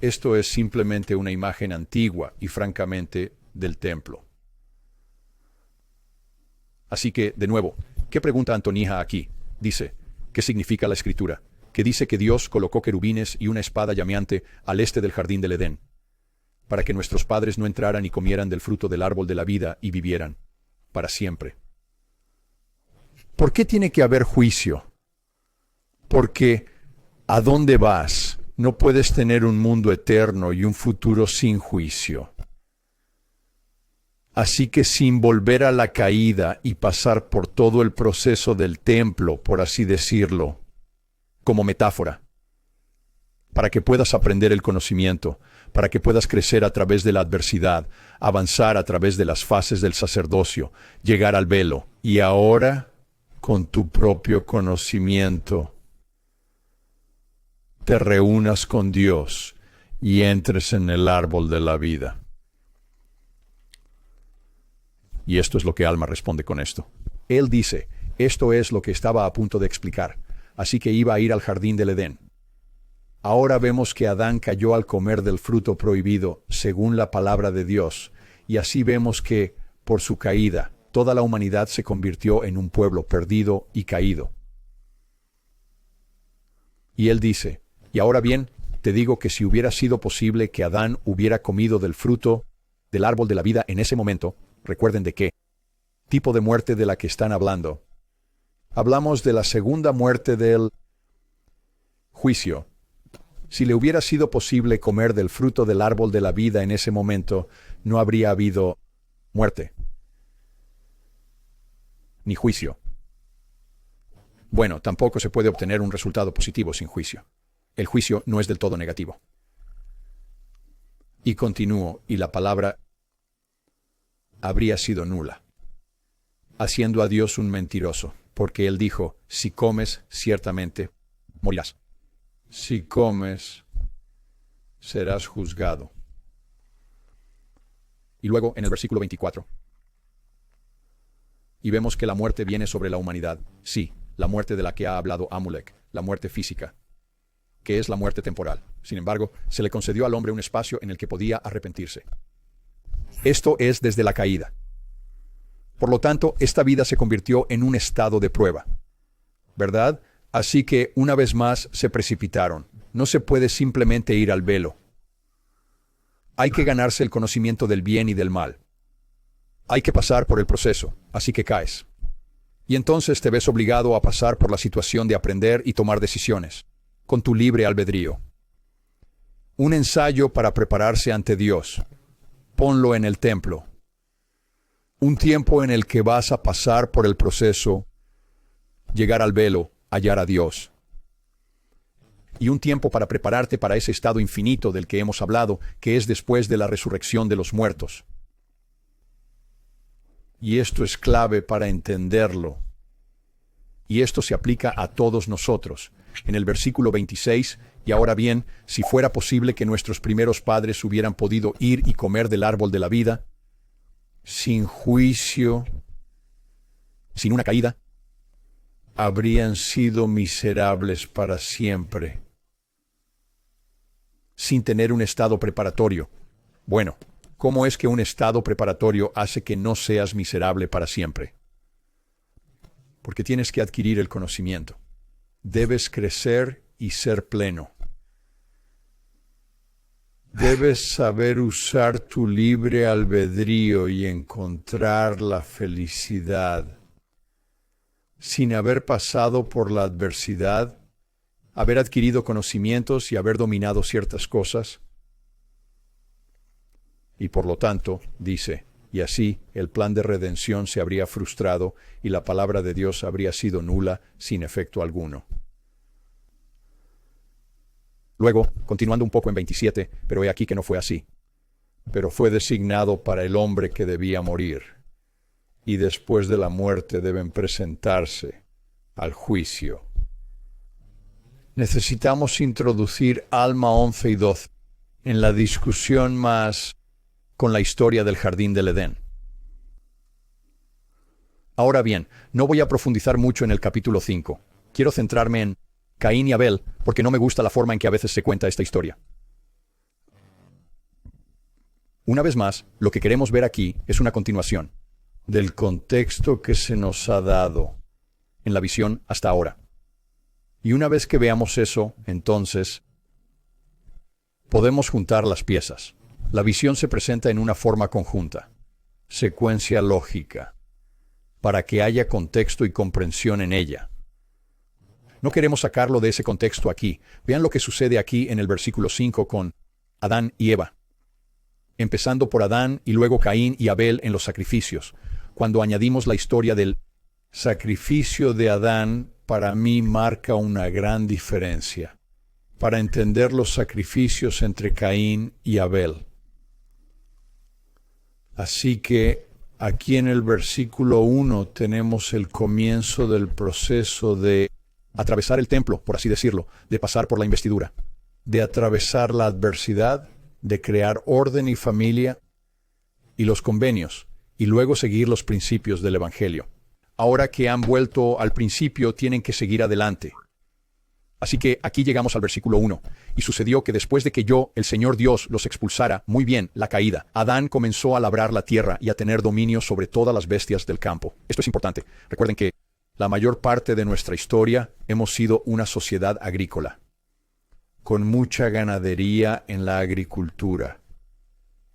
Esto es simplemente una imagen antigua y francamente del templo. Así que, de nuevo, ¿qué pregunta Antonija aquí? Dice, ¿qué significa la escritura? Que dice que Dios colocó querubines y una espada llameante al este del jardín del Edén, para que nuestros padres no entraran y comieran del fruto del árbol de la vida y vivieran para siempre. ¿Por qué tiene que haber juicio? Porque, ¿a dónde vas? No puedes tener un mundo eterno y un futuro sin juicio. Así que sin volver a la caída y pasar por todo el proceso del templo, por así decirlo, como metáfora, para que puedas aprender el conocimiento, para que puedas crecer a través de la adversidad, avanzar a través de las fases del sacerdocio, llegar al velo, y ahora, con tu propio conocimiento, te reúnas con Dios y entres en el árbol de la vida. Y esto es lo que Alma responde con esto. Él dice, esto es lo que estaba a punto de explicar, así que iba a ir al jardín del Edén. Ahora vemos que Adán cayó al comer del fruto prohibido, según la palabra de Dios, y así vemos que, por su caída, toda la humanidad se convirtió en un pueblo perdido y caído. Y él dice, y ahora bien, te digo que si hubiera sido posible que Adán hubiera comido del fruto del árbol de la vida en ese momento, recuerden de qué tipo de muerte de la que están hablando. Hablamos de la segunda muerte del juicio. Si le hubiera sido posible comer del fruto del árbol de la vida en ese momento, no habría habido muerte, ni juicio. Bueno, tampoco se puede obtener un resultado positivo sin juicio. El juicio no es del todo negativo. Y continúo, y la palabra habría sido nula, haciendo a Dios un mentiroso, porque Él dijo, si comes, ciertamente morirás. Si comes, serás juzgado. Y luego en el versículo 24. Y vemos que la muerte viene sobre la humanidad. Sí, la muerte de la que ha hablado Amulek, la muerte física, que es la muerte temporal. Sin embargo, se le concedió al hombre un espacio en el que podía arrepentirse. Esto es desde la caída. Por lo tanto, esta vida se convirtió en un estado de prueba, ¿verdad? Así que, una vez más, se precipitaron. No se puede simplemente ir al velo. Hay que ganarse el conocimiento del bien y del mal. Hay que pasar por el proceso, así que caes. Y entonces te ves obligado a pasar por la situación de aprender y tomar decisiones, con tu libre albedrío. Un ensayo para prepararse ante Dios. Ponlo en el templo. Un tiempo en el que vas a pasar por el proceso, llegar al velo, hallar a Dios. y un tiempo para prepararte para ese estado infinito del que hemos hablado, que es después de la resurrección de los muertos. Y esto es clave para entenderlo. Y esto se aplica a todos nosotros. En el versículo 26, y ahora bien, si fuera posible que nuestros primeros padres hubieran podido ir y comer del árbol de la vida, sin juicio, sin una caída, habrían sido miserables para siempre, sin tener un estado preparatorio. Bueno, ¿cómo es que un estado preparatorio hace que no seas miserable para siempre? Porque tienes que adquirir el conocimiento. Debes crecer y ser pleno. Debes saber usar tu libre albedrío y encontrar la felicidad. Sin haber pasado por la adversidad, haber adquirido conocimientos y haber dominado ciertas cosas. Y por lo tanto, dice, y así el plan de redención se habría frustrado y la palabra de Dios habría sido nula sin efecto alguno. Luego, continuando un poco en 27, pero he aquí que no fue así. Pero fue designado para el hombre que debía morir, y después de la muerte deben presentarse al juicio. Necesitamos introducir Alma 11 y 12 en la discusión más con la historia del jardín del Edén. Ahora bien, no voy a profundizar mucho en el capítulo 5. Quiero centrarme en Caín y Abel, porque no me gusta la forma en que a veces se cuenta esta historia. Una vez más, lo que queremos ver aquí es una continuación del contexto que se nos ha dado en la visión hasta ahora. Y una vez que veamos eso, entonces, podemos juntar las piezas. La visión se presenta en una forma conjunta, secuencia lógica, para que haya contexto y comprensión en ella. No queremos sacarlo de ese contexto aquí. Vean lo que sucede aquí en el versículo 5 con Adán y Eva. Empezando por Adán y luego Caín y Abel en los sacrificios. Cuando añadimos la historia del sacrificio de Adán, para mí marca una gran diferencia para entender los sacrificios entre Caín y Abel. Así que aquí en el versículo 1 tenemos el comienzo del proceso de atravesar el templo, por así decirlo, de pasar por la investidura, de atravesar la adversidad, de crear orden y familia y los convenios, y luego seguir los principios del Evangelio. Ahora que han vuelto al principio, tienen que seguir adelante. Así que aquí llegamos al versículo 1. Y sucedió que después de que yo, el Señor Dios, los expulsara, muy bien, la caída, Adán comenzó a labrar la tierra y a tener dominio sobre todas las bestias del campo. Esto es importante. Recuerden que la mayor parte de nuestra historia hemos sido una sociedad agrícola, con mucha ganadería en la agricultura,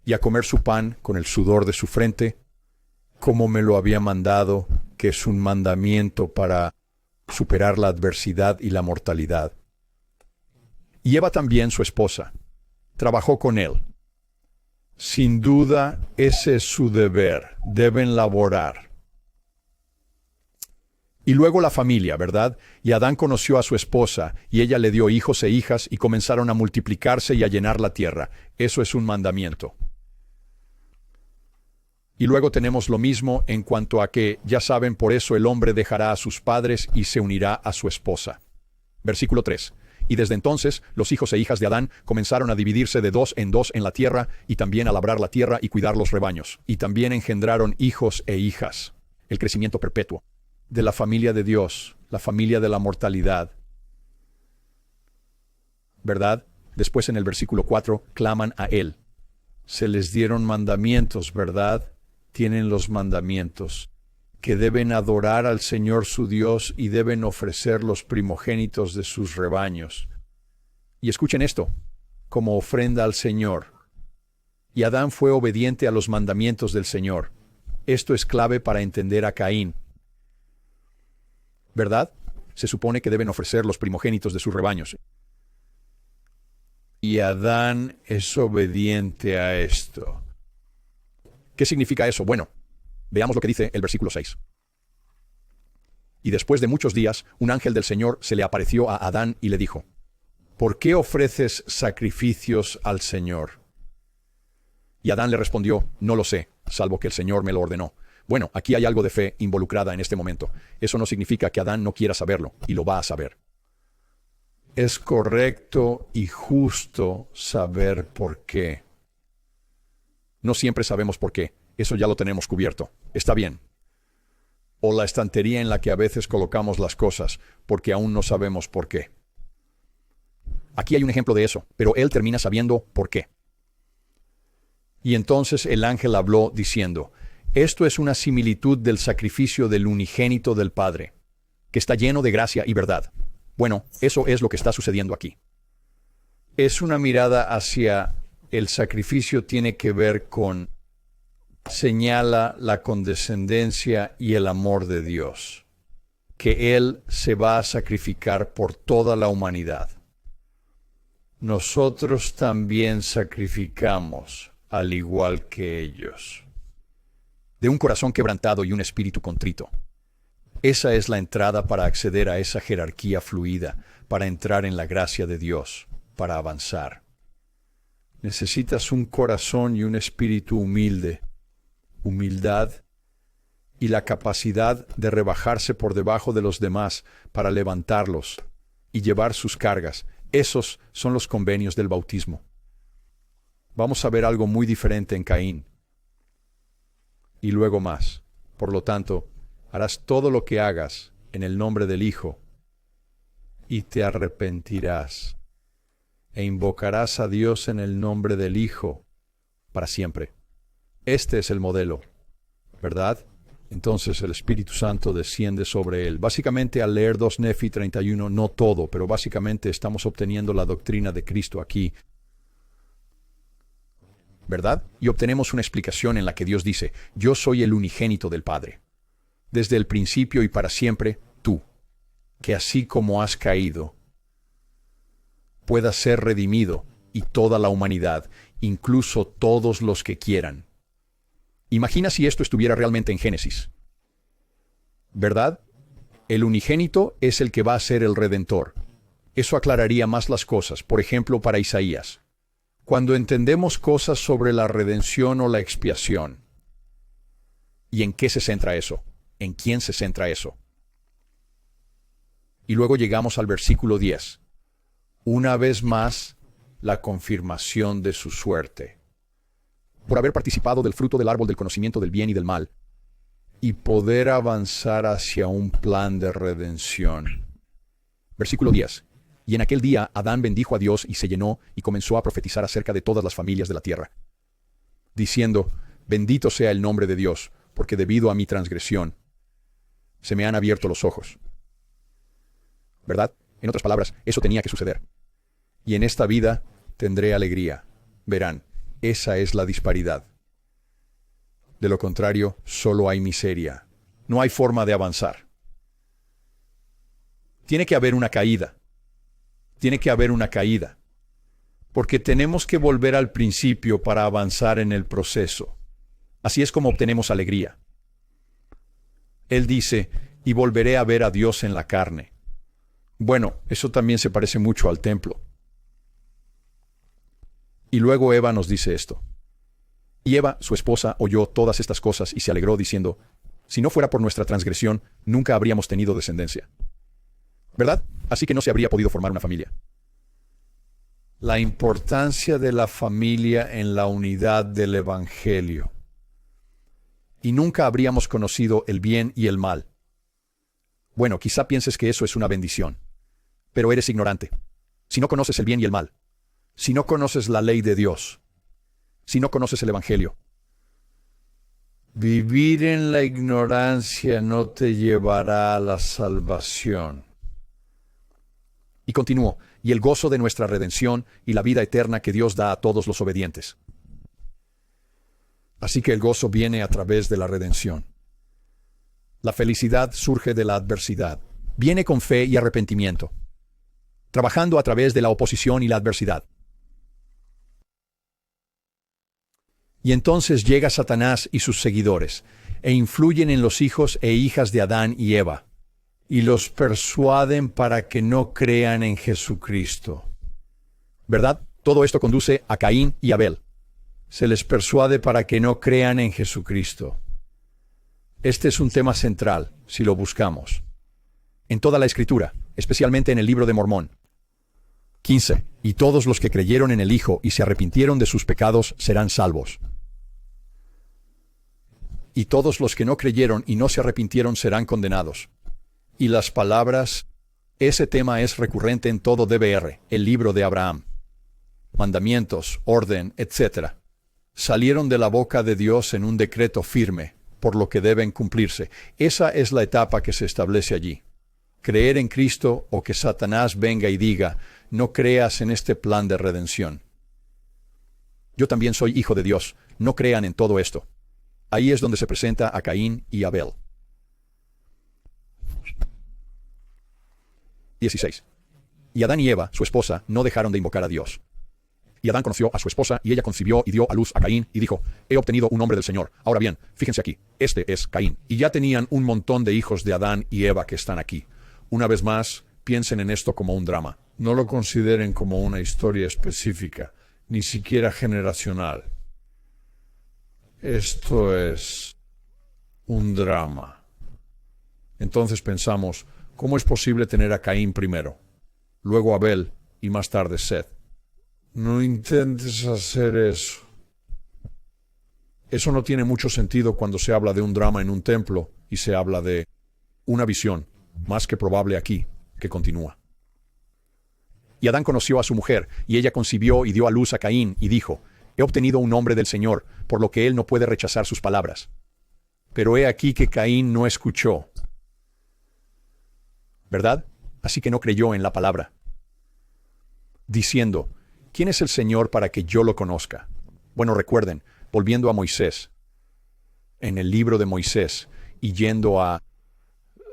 y a comer su pan con el sudor de su frente, como me lo había mandado, que es un mandamiento para superar la adversidad y la mortalidad. Y Eva también, su esposa, trabajó con él. Sin duda, ese es su deber, deben laborar. Y luego la familia, ¿verdad? Y Adán conoció a su esposa, y ella le dio hijos e hijas, y comenzaron a multiplicarse y a llenar la tierra. Eso es un mandamiento. Y luego tenemos lo mismo en cuanto a que, ya saben, por eso el hombre dejará a sus padres y se unirá a su esposa. Versículo 3. Y desde entonces, los hijos e hijas de Adán comenzaron a dividirse de dos en la tierra, y también a labrar la tierra y cuidar los rebaños. Y también engendraron hijos e hijas. El crecimiento perpetuo de la familia de Dios, la familia de la mortalidad. ¿Verdad? Después en el versículo 4, claman a Él. Se les dieron mandamientos, ¿verdad? Tienen los mandamientos, que deben adorar al Señor su Dios y deben ofrecer los primogénitos de sus rebaños. Y escuchen esto, como ofrenda al Señor. Y Adán fue obediente a los mandamientos del Señor. Esto es clave para entender a Caín. ¿Verdad? Se supone que deben ofrecer los primogénitos de sus rebaños. Y Adán es obediente a esto. ¿Qué significa eso? Bueno, veamos lo que dice el versículo 6. Y después de muchos días, un ángel del Señor se le apareció a Adán y le dijo: ¿por qué ofreces sacrificios al Señor? Y Adán le respondió, no lo sé, salvo que el Señor me lo ordenó. Bueno, aquí hay algo de fe involucrada en este momento. Eso no significa que Adán no quiera saberlo, y lo va a saber. Es correcto y justo saber por qué. No siempre sabemos por qué. Eso ya lo tenemos cubierto. Está bien. O la estantería en la que a veces colocamos las cosas, porque aún no sabemos por qué. Aquí hay un ejemplo de eso, pero él termina sabiendo por qué. Y entonces el ángel habló diciendo, esto es una similitud del sacrificio del unigénito del Padre, que está lleno de gracia y verdad. Bueno, eso es lo que está sucediendo aquí. Es una mirada hacia el sacrificio tiene que ver con, señala la condescendencia y el amor de Dios, que Él se va a sacrificar por toda la humanidad. Nosotros también sacrificamos, al igual que ellos. De un corazón quebrantado y un espíritu contrito. Esa es la entrada para acceder a esa jerarquía fluida, para entrar en la gracia de Dios, para avanzar. Necesitas un corazón y un espíritu humilde, humildad y la capacidad de rebajarse por debajo de los demás para levantarlos y llevar sus cargas. Esos son los convenios del bautismo. Vamos a ver algo muy diferente en Caín. Y luego más. Por lo tanto, harás todo lo que hagas en el nombre del Hijo, y te arrepentirás, e invocarás a Dios en el nombre del Hijo para siempre. Este es el modelo, ¿verdad? Entonces el Espíritu Santo desciende sobre él. Básicamente, al leer 2 Nefi 31, no todo, pero básicamente estamos obteniendo la doctrina de Cristo aquí, ¿verdad? Y obtenemos una explicación en la que Dios dice, yo soy el unigénito del Padre. Desde el principio y para siempre, tú, que así como has caído, puedas ser redimido, y toda la humanidad, incluso todos los que quieran. Imagina si esto estuviera realmente en Génesis, ¿verdad? El unigénito es el que va a ser el Redentor. Eso aclararía más las cosas, por ejemplo, para Isaías. Cuando entendemos cosas sobre la redención o la expiación, ¿y en qué se centra eso? ¿En quién se centra eso? Y luego llegamos al versículo 10. Una vez más, la confirmación de su suerte. Por haber participado del fruto del árbol del conocimiento del bien y del mal, y poder avanzar hacia un plan de redención. Versículo 10. Y en aquel día Adán bendijo a Dios y se llenó y comenzó a profetizar acerca de todas las familias de la tierra, diciendo, bendito sea el nombre de Dios, porque debido a mi transgresión se me han abierto los ojos. ¿Verdad? En otras palabras, eso tenía que suceder. Y en esta vida tendré alegría. Verán, esa es la disparidad. De lo contrario, solo hay miseria. No hay forma de avanzar. Tiene que haber una caída. Tiene que haber una caída. Porque tenemos que volver al principio para avanzar en el proceso. Así es como obtenemos alegría. Él dice, y volveré a ver a Dios en la carne. Bueno, eso también se parece mucho al templo. Y luego Eva nos dice esto. Y Eva, su esposa, oyó todas estas cosas y se alegró diciendo, si no fuera por nuestra transgresión, nunca habríamos tenido descendencia. ¿Verdad? Así que no se habría podido formar una familia. La importancia de la familia en la unidad del Evangelio. Y nunca habríamos conocido el bien y el mal. Bueno, quizá pienses que eso es una bendición, pero eres ignorante. Si no conoces el bien y el mal, si no conoces la ley de Dios, si no conoces el Evangelio. Vivir en la ignorancia no te llevará a la salvación. Y continuó, y el gozo de nuestra redención y la vida eterna que Dios da a todos los obedientes. Así que el gozo viene a través de la redención. La felicidad surge de la adversidad. Viene con fe y arrepentimiento, trabajando a través de la oposición y la adversidad. Y entonces llega Satanás y sus seguidores, e influyen en los hijos e hijas de Adán y Eva, y los persuaden para que no crean en Jesucristo. ¿Verdad? Todo esto conduce a Caín y Abel. Se les persuade para que no crean en Jesucristo. Este es un tema central, si lo buscamos, en toda la Escritura, especialmente en el libro de Mormón. 15. Y todos los que creyeron en el Hijo y se arrepintieron de sus pecados serán salvos. Y todos los que no creyeron y no se arrepintieron serán condenados. Y las palabras, ese tema es recurrente en todo DBR, el libro de Abraham. Mandamientos, orden, etc. Salieron de la boca de Dios en un decreto firme, por lo que deben cumplirse. Esa es la etapa que se establece allí. Creer en Cristo o que Satanás venga y diga, no creas en este plan de redención. Yo también soy hijo de Dios, no crean en todo esto. Ahí es donde se presenta a Caín y Abel. 16. Y Adán y Eva, su esposa, no dejaron de invocar a Dios. Y Adán conoció a su esposa, y ella concibió y dio a luz a Caín, y dijo, he obtenido un hombre del Señor. Ahora bien, fíjense aquí, este es Caín. Y ya tenían un montón de hijos de Adán y Eva que están aquí. Una vez más, piensen en esto como un drama. No lo consideren como una historia específica, ni siquiera generacional. Esto es un drama. Entonces pensamos, ¿cómo es posible tener a Caín primero, luego Abel y más tarde Seth? No intentes hacer eso. Eso no tiene mucho sentido cuando se habla de un drama en un templo y se habla de una visión, más que probable aquí, que continúa. Y Adán conoció a su mujer, y ella concibió y dio a luz a Caín, y dijo, he obtenido un hombre del Señor, por lo que él no puede rechazar sus palabras. Pero he aquí que Caín no escuchó. ¿Verdad? Así que no creyó en la palabra. Diciendo, ¿quién es el Señor para que yo lo conozca? Bueno, recuerden, volviendo a Moisés, en el libro de Moisés, y yendo a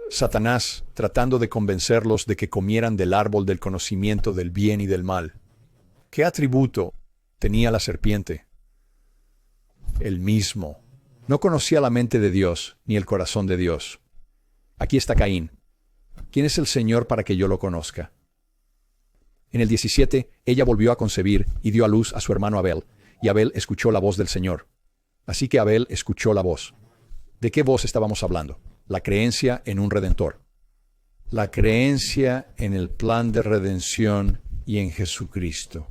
Satanás, tratando de convencerlos de que comieran del árbol del conocimiento del bien y del mal. ¿Qué atributo tenía la serpiente? El mismo. No conocía la mente de Dios, ni el corazón de Dios. Aquí está Caín. ¿Quién es el Señor para que yo lo conozca? En el 17, ella volvió a concebir y dio a luz a su hermano Abel, y Abel escuchó la voz del Señor. Así que Abel escuchó la voz. ¿De qué voz estábamos hablando? La creencia en un Redentor. La creencia en el plan de redención y en Jesucristo.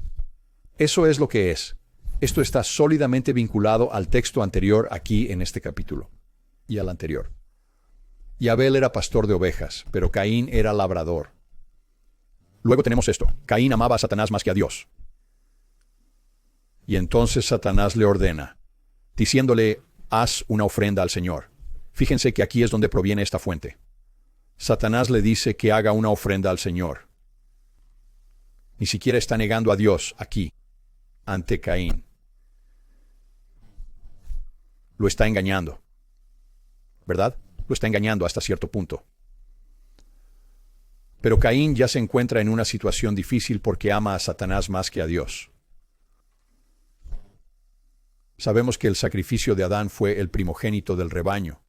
Eso es lo que es. Esto está sólidamente vinculado al texto anterior aquí en este capítulo, y al anterior. Y Abel era pastor de ovejas, pero Caín era labrador. Luego tenemos esto. Caín amaba a Satanás más que a Dios. Y entonces Satanás le ordena, diciéndole, haz una ofrenda al Señor. Fíjense que aquí es donde proviene esta fuente. Satanás le dice que haga una ofrenda al Señor. Ni siquiera está negando a Dios aquí, ante Caín. Lo está engañando. ¿Verdad? Lo está engañando hasta cierto punto. Pero Caín ya se encuentra en una situación difícil porque ama a Satanás más que a Dios. Sabemos que el sacrificio de Adán fue el primogénito del rebaño.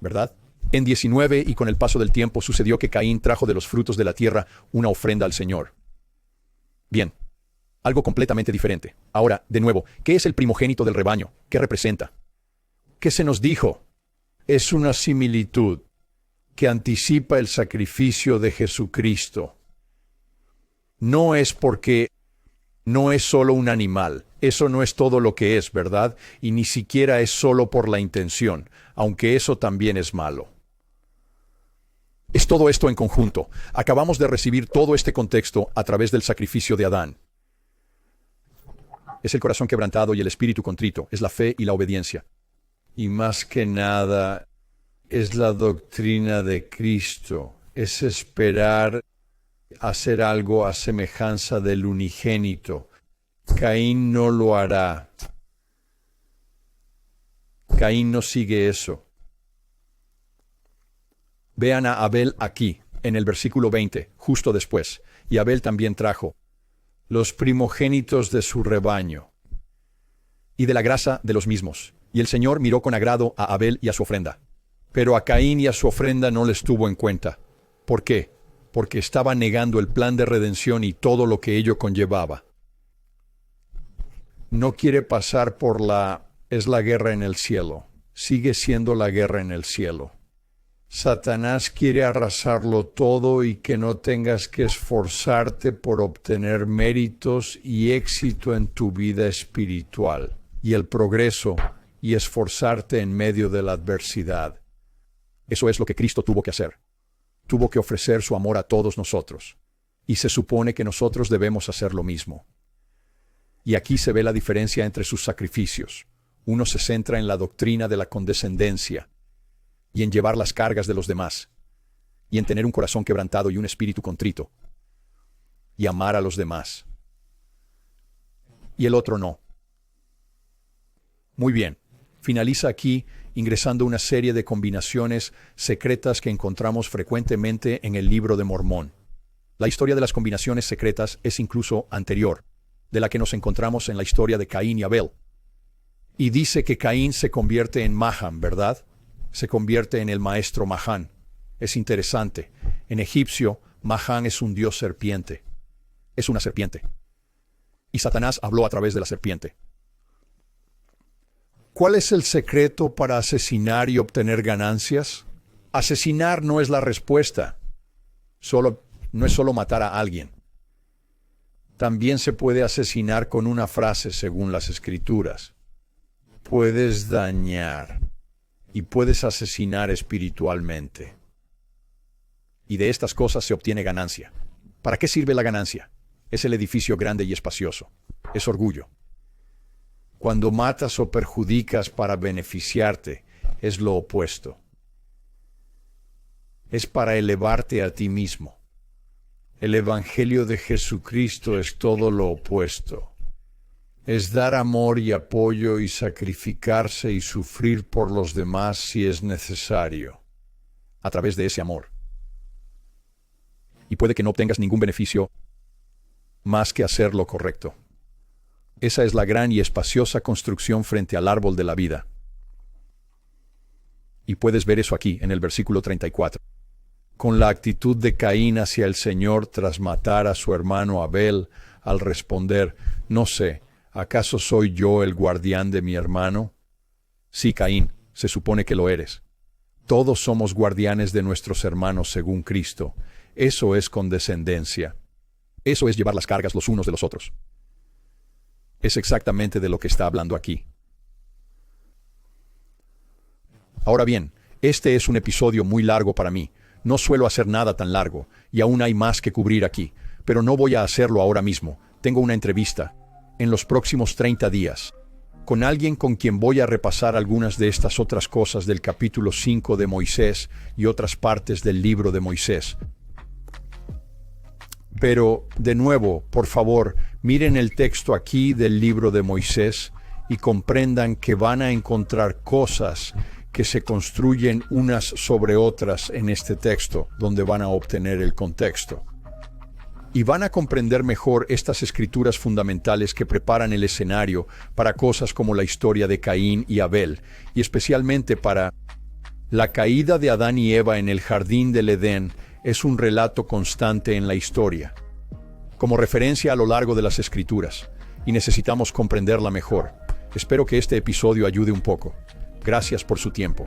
¿Verdad? En 19, y con el paso del tiempo, sucedió que Caín trajo de los frutos de la tierra una ofrenda al Señor. Bien, algo completamente diferente. Ahora, de nuevo, ¿qué es el primogénito del rebaño? ¿Qué representa? ¿Qué se nos dijo? Es una similitud que anticipa el sacrificio de Jesucristo. No es porque no es solo un animal. Eso no es todo lo que es, ¿verdad? Y ni siquiera es solo por la intención, aunque eso también es malo. Es todo esto en conjunto. Acabamos de recibir todo este contexto a través del sacrificio de Adán. Es el corazón quebrantado y el espíritu contrito. Es la fe y la obediencia. Y más que nada, es la doctrina de Cristo. Es esperar hacer algo a semejanza del unigénito. Caín no lo hará. Caín no sigue eso. Vean a Abel aquí, en el versículo 20, justo después. Y Abel también trajo los primogénitos de su rebaño y de la grasa de los mismos. Y el Señor miró con agrado a Abel y a su ofrenda. Pero a Caín y a su ofrenda no les tuvo en cuenta. ¿Por qué? porque estaba negando el plan de redención y todo lo que ello conllevaba. No quiere pasar por es la guerra en el cielo. Sigue siendo la guerra en el cielo. Satanás quiere arrasarlo todo y que no tengas que esforzarte por obtener méritos y éxito en tu vida espiritual, y el progreso, y esforzarte en medio de la adversidad. Eso es lo que Cristo tuvo que hacer. Tuvo que ofrecer su amor a todos nosotros. Y se supone que nosotros debemos hacer lo mismo. Y aquí se ve la diferencia entre sus sacrificios. Uno se centra en la doctrina de la condescendencia, y en llevar las cargas de los demás, y en tener un corazón quebrantado y un espíritu contrito, y amar a los demás. Y el otro no. Muy bien, finaliza aquí ingresando una serie de combinaciones secretas que encontramos frecuentemente en el Libro de Mormón. La historia de las combinaciones secretas es incluso anterior, de la que nos encontramos en la historia de Caín y Abel. Y dice que Caín se convierte en Mahan, ¿verdad? Se convierte en el maestro Mahan. Es interesante. En egipcio, Mahan es un dios serpiente. Es una serpiente. Y Satanás habló a través de la serpiente. ¿Cuál es el secreto para asesinar y obtener ganancias? Asesinar no es la respuesta. No es solo matar a alguien. También se puede asesinar con una frase según las Escrituras. Puedes dañar. Y puedes asesinar espiritualmente. Y de estas cosas se obtiene ganancia. ¿Para qué sirve la ganancia? Es el edificio grande y espacioso. Es orgullo. Cuando matas o perjudicas para beneficiarte, es lo opuesto. Es para elevarte a ti mismo. El Evangelio de Jesucristo es todo lo opuesto. Es dar amor y apoyo y sacrificarse y sufrir por los demás si es necesario, a través de ese amor. Y puede que no obtengas ningún beneficio más que hacer lo correcto. Esa es la gran y espaciosa construcción frente al árbol de la vida. Y puedes ver eso aquí, en el versículo 34. Con la actitud de Caín hacia el Señor tras matar a su hermano Abel, al responder, no sé, ¿acaso soy yo el guardián de mi hermano? Sí, Caín, se supone que lo eres. Todos somos guardianes de nuestros hermanos según Cristo. Eso es condescendencia. Eso es llevar las cargas los unos de los otros. Es exactamente de lo que está hablando aquí. Ahora bien, este es un episodio muy largo para mí. No suelo hacer nada tan largo, y aún hay más que cubrir aquí, pero no voy a hacerlo ahora mismo. Tengo una entrevista en los próximos 30 días, con alguien con quien voy a repasar algunas de estas otras cosas del capítulo 5 de Moisés y otras partes del libro de Moisés. Pero, de nuevo, por favor, miren el texto aquí del libro de Moisés y comprendan que van a encontrar cosas que se construyen unas sobre otras en este texto, donde van a obtener el contexto. Y van a comprender mejor estas escrituras fundamentales que preparan el escenario para cosas como la historia de Caín y Abel, y especialmente para la caída de Adán y Eva en el jardín del Edén. Es un relato constante en la historia, como referencia a lo largo de las escrituras, y necesitamos comprenderla mejor. Espero que este episodio ayude un poco. Gracias por su tiempo.